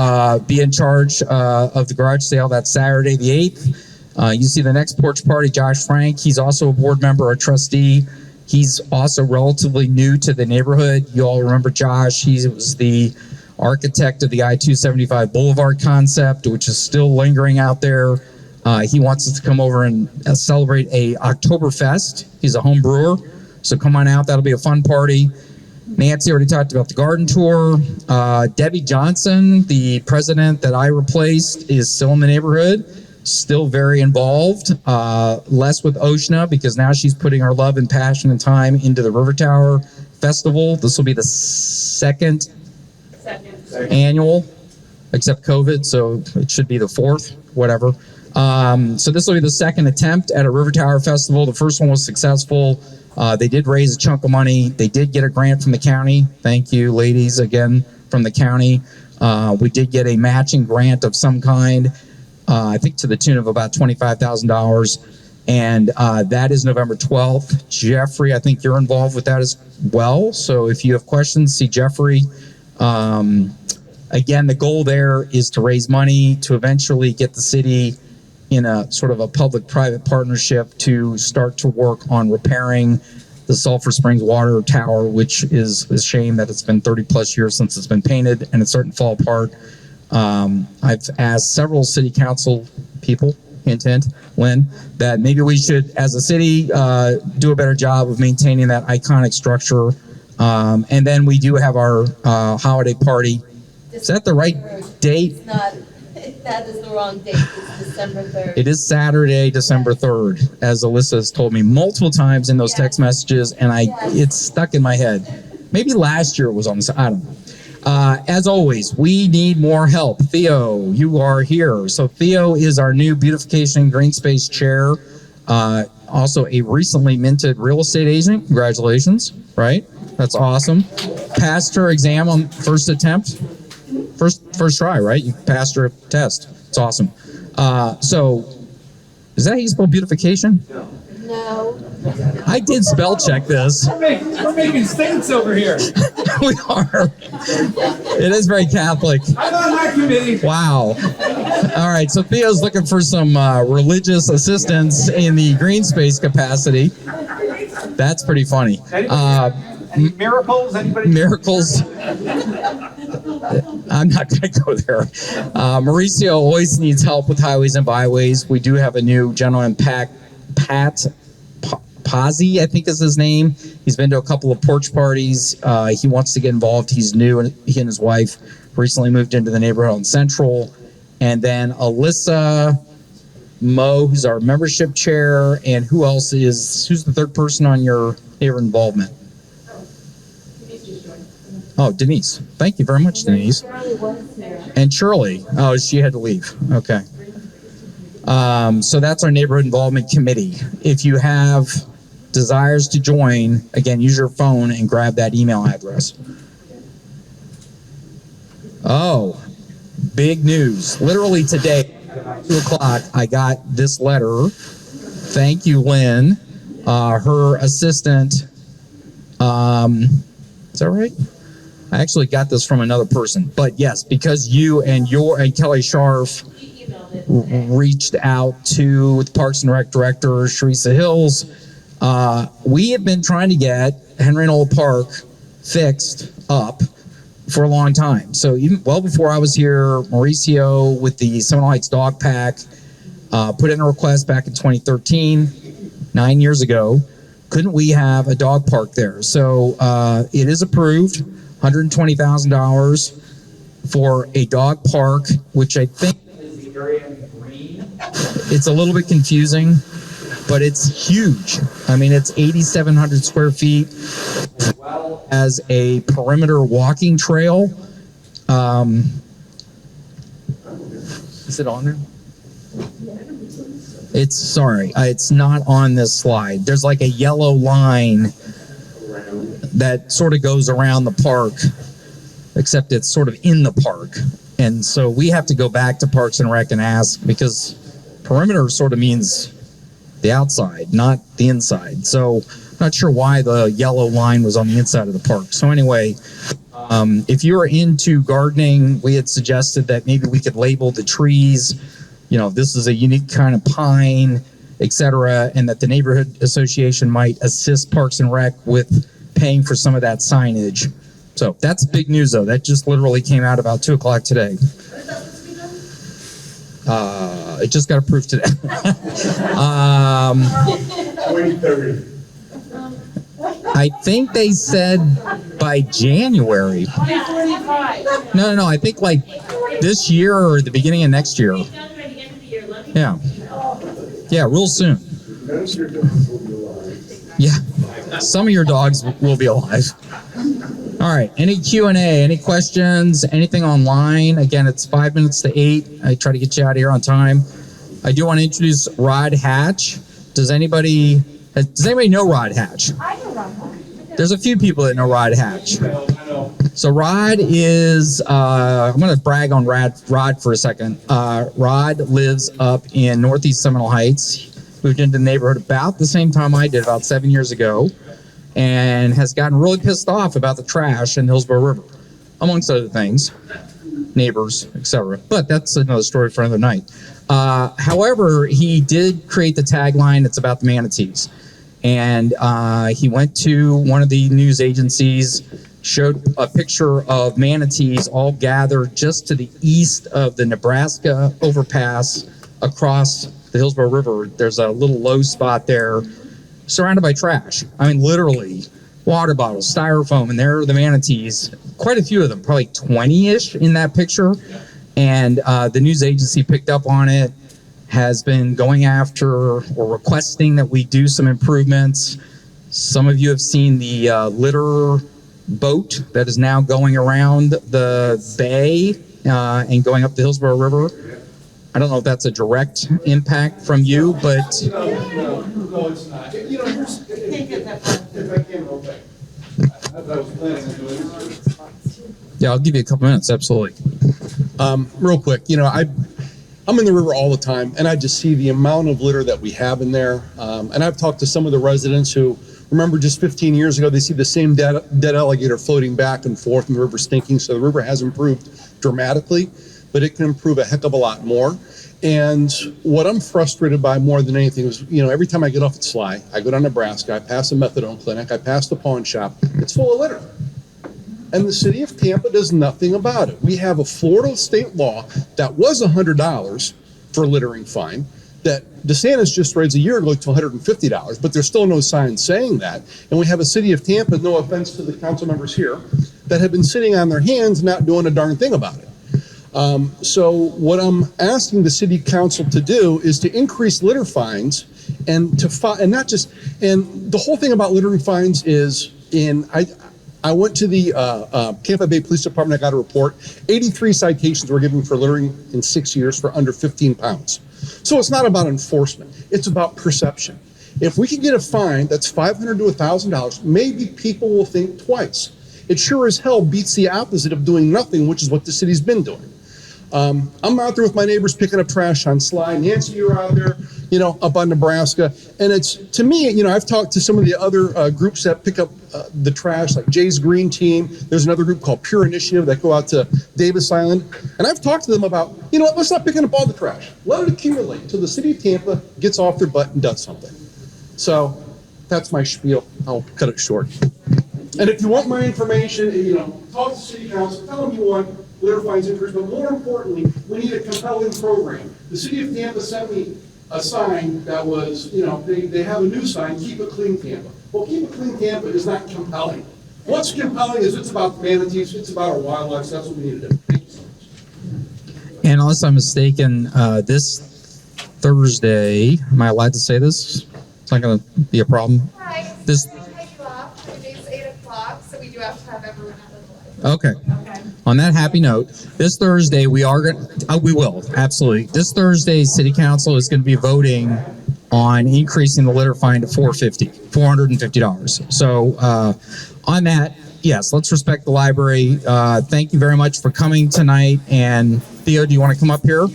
be in charge of the garage sale. That's Saturday the 8th. You see the next porch party, Josh Frank. He's also a board member, a trustee. He's also relatively new to the neighborhood. You all remember Josh. He was the architect of the I-275 Boulevard concept, which is still lingering out there. He wants us to come over and celebrate a Oktoberfest. He's a home brewer, so come on out. That'll be a fun party. Nancy already talked about the garden tour. Debbie Johnson, the president that I replaced, is still in the neighborhood, still very involved. Less with OSHNA because now she's putting her love and passion and time into the River Tower Festival. This will be the second annual, except COVID, so it should be the fourth, whatever. So this will be the second attempt at a River Tower Festival. The first one was successful. They did raise a chunk of money. They did get a grant from the county. Thank you, ladies, again, from the county. We did get a matching grant of some kind, I think to the tune of about $25,000. And that is November 12th. Jeffrey, I think you're involved with that as well. So if you have questions, see Jeffrey. Again, the goal there is to raise money to eventually get the city in a sort of a public-private partnership to start to work on repairing the Sulphur Springs water tower, which is a shame that it's been 30 plus years since it's been painted and it's starting to fall apart. I've asked several city council people, hint, hint, Lynn, that maybe we should, as a city, do a better job of maintaining that iconic structure. And then we do have our holiday party. Is that the right date? It's not. That is the wrong date. It's December 3rd. It is Saturday, December 3rd, as Alyssa has told me multiple times in those text messages, and it's stuck in my head. Maybe last year it was on this. I don't know. As always, we need more help. Theo, you are here. So Theo is our new beautification and green space chair. Also a recently minted real estate agent. Congratulations, right? That's awesome. Passed her exam on first attempt. First try, right? You passed your test. It's awesome. So, is that how you spell beautification? No. I did spell check this. We're making statements over here. We are. It is very Catholic. I'm on my committee. Wow. All right, so Theo's looking for some religious assistance in the green space capacity. That's pretty funny. Any miracles? Anybody? Miracles. I'm not going to go there. Mauricio always needs help with highways and byways. We do have a new gentleman, Pat Pazzi, I think is his name. He's been to a couple of porch parties. He wants to get involved. He's new, and he and his wife recently moved into the neighborhood on Central. And then Alyssa Moe, who's our membership chair. And who's the third person on your neighbor involvement? Oh, Denise. Thank you very much, Denise. And Shirley. Oh, she had to leave. Okay. So that's our neighborhood involvement committee. If you have desires to join, again, use your phone and grab that email address. Oh, big news. Literally today, at 2 o'clock, I got this letter. Thank you, Lynn. Her assistant. Is that right? I actually got this from another person, but yes, because you and Kelly Scharf reached out to the Parks and Rec director, Sharissa Hills. We have been trying to get Henry Knoll Park fixed up for a long time. So even well before I was here, Mauricio with the Seminole Heights Dog Pack put in a request back in 2013, 9 years ago. Couldn't we have a dog park there? So it is approved. $120,000 for a dog park, which I think is the area in green. It's a little bit confusing, but it's huge. I mean, it's 8,700 square feet, as well as a perimeter walking trail. Is it on there? It's not on this slide. There's like a yellow line that sort of goes around the park, except it's sort of in the park. And so we have to go back to Parks and Rec and ask, because perimeter sort of means the outside, not the inside. So not sure why the yellow line was on the inside of the park. So anyway, if you're into gardening, we had suggested that maybe we could label the trees, this is a unique kind of pine, etc., and that the neighborhood association might assist Parks and Rec with paying for some of that signage. So that's big news, though. That just literally came out about 2 o'clock today. It just got approved today. 2030. I think they said by January. 2045. No. I think like this year or the beginning of next year. Yeah. Yeah, real soon. Yeah. Some of your dogs will be alive. All right. Any Q&A, any questions, anything online? Again, it's 5 minutes to 8. I try to get you out of here on time. I do want to introduce Rod Hatch. Does anybody know Rod Hatch? I know Rod Hatch. There's a few people that know Rod Hatch. So Rod is, I'm going to brag on Rod for a second. Rod lives up in Northeast Seminole Heights. Moved into the neighborhood about the same time I did, about 7 years ago, and has gotten really pissed off about the trash in Hillsborough River, amongst other things, neighbors, etc. But that's another story for another night. However, he did create the tagline, it's about the manatees. And he went to one of the news agencies, showed a picture of manatees all gathered just to the east of the Nebraska overpass across the Hillsborough River. There's a little low spot there surrounded by trash. I mean, literally water bottles, styrofoam, and there are the manatees, quite a few of them, probably 20-ish in that picture. And the news agency picked up on it, has been going after or requesting that we do some improvements. Some of you have seen the litter boat that is now going around the bay and going up the Hillsborough River. I don't know if that's a direct impact from you, but... No, it's not. You know, here's, if I can, real quick. I was planning on doing this. Yeah, I'll give you a couple minutes, absolutely. Real quick, you know, I'm in the river all the time, and I just see the amount of litter that we have in there. And I've talked to some of the residents who remember just 15 years ago, they see the same dead alligator floating back and forth and the river stinking. So the river has improved dramatically, but it can improve a heck of a lot more. And what I'm frustrated by more than anything is, you know, every time I get off at Sly, I go down Nebraska, I pass a methadone clinic, I pass the pawn shop, it's full of litter. And the city of Tampa does nothing about it. We have a Florida state law that was $100 for littering fine that DeSantis just raised a year ago to $150, but there's still no sign saying that. And we have a city of Tampa, no offense to the council members here, that have been sitting on their hands not doing a darn thing about it. So what I'm asking the city council to do is to increase litter fines and and not just, and the whole thing about littering fines is I went to the Tampa Bay Police Department. I got a report. 83 citations were given for littering in 6 years for under 15 pounds. So it's not about enforcement. It's about perception. If we can get a fine that's $500 to $1,000, maybe people will think twice. It sure as hell beats the opposite of doing nothing, which is what the city's been doing. I'm out there with my neighbors picking up trash on Sly. Nancy, you're out there, you know, up on Nebraska. And it's, to me, you know, I've talked to some of the other groups that pick up the trash, like Jay's Green Team. There's another group called Pure Initiative that go out to Davis Island. And I've talked to them about, you know what, let's not picking up all the trash. Let it accumulate until the city of Tampa gets off their butt and does something. So that's my spiel. I'll cut it short. And if you want my information, you know, talk to city council, tell them you want litter fines increased, but more importantly, we need a compelling program. The city of Tampa sent me a sign that was, you know, they have a new sign, Keep It Clean Tampa. Well, Keep It Clean Tampa is not compelling. What's compelling is it's about manatees, it's about our wildlife, so that's what we need to do. Thank you so much. And unless I'm mistaken, this Thursday, am I allowed to say this? It's not going to be a problem. Hi, This. Today's 8 o'clock, so we do have to have everyone at the light. Okay. On that happy note, this Thursday we are going to, we will, absolutely. This Thursday, City Council is going to be voting on increasing the litter fine to $450. So on that, yes, let's respect the library. Thank you very much for coming tonight. And Theo, do you want to come up here?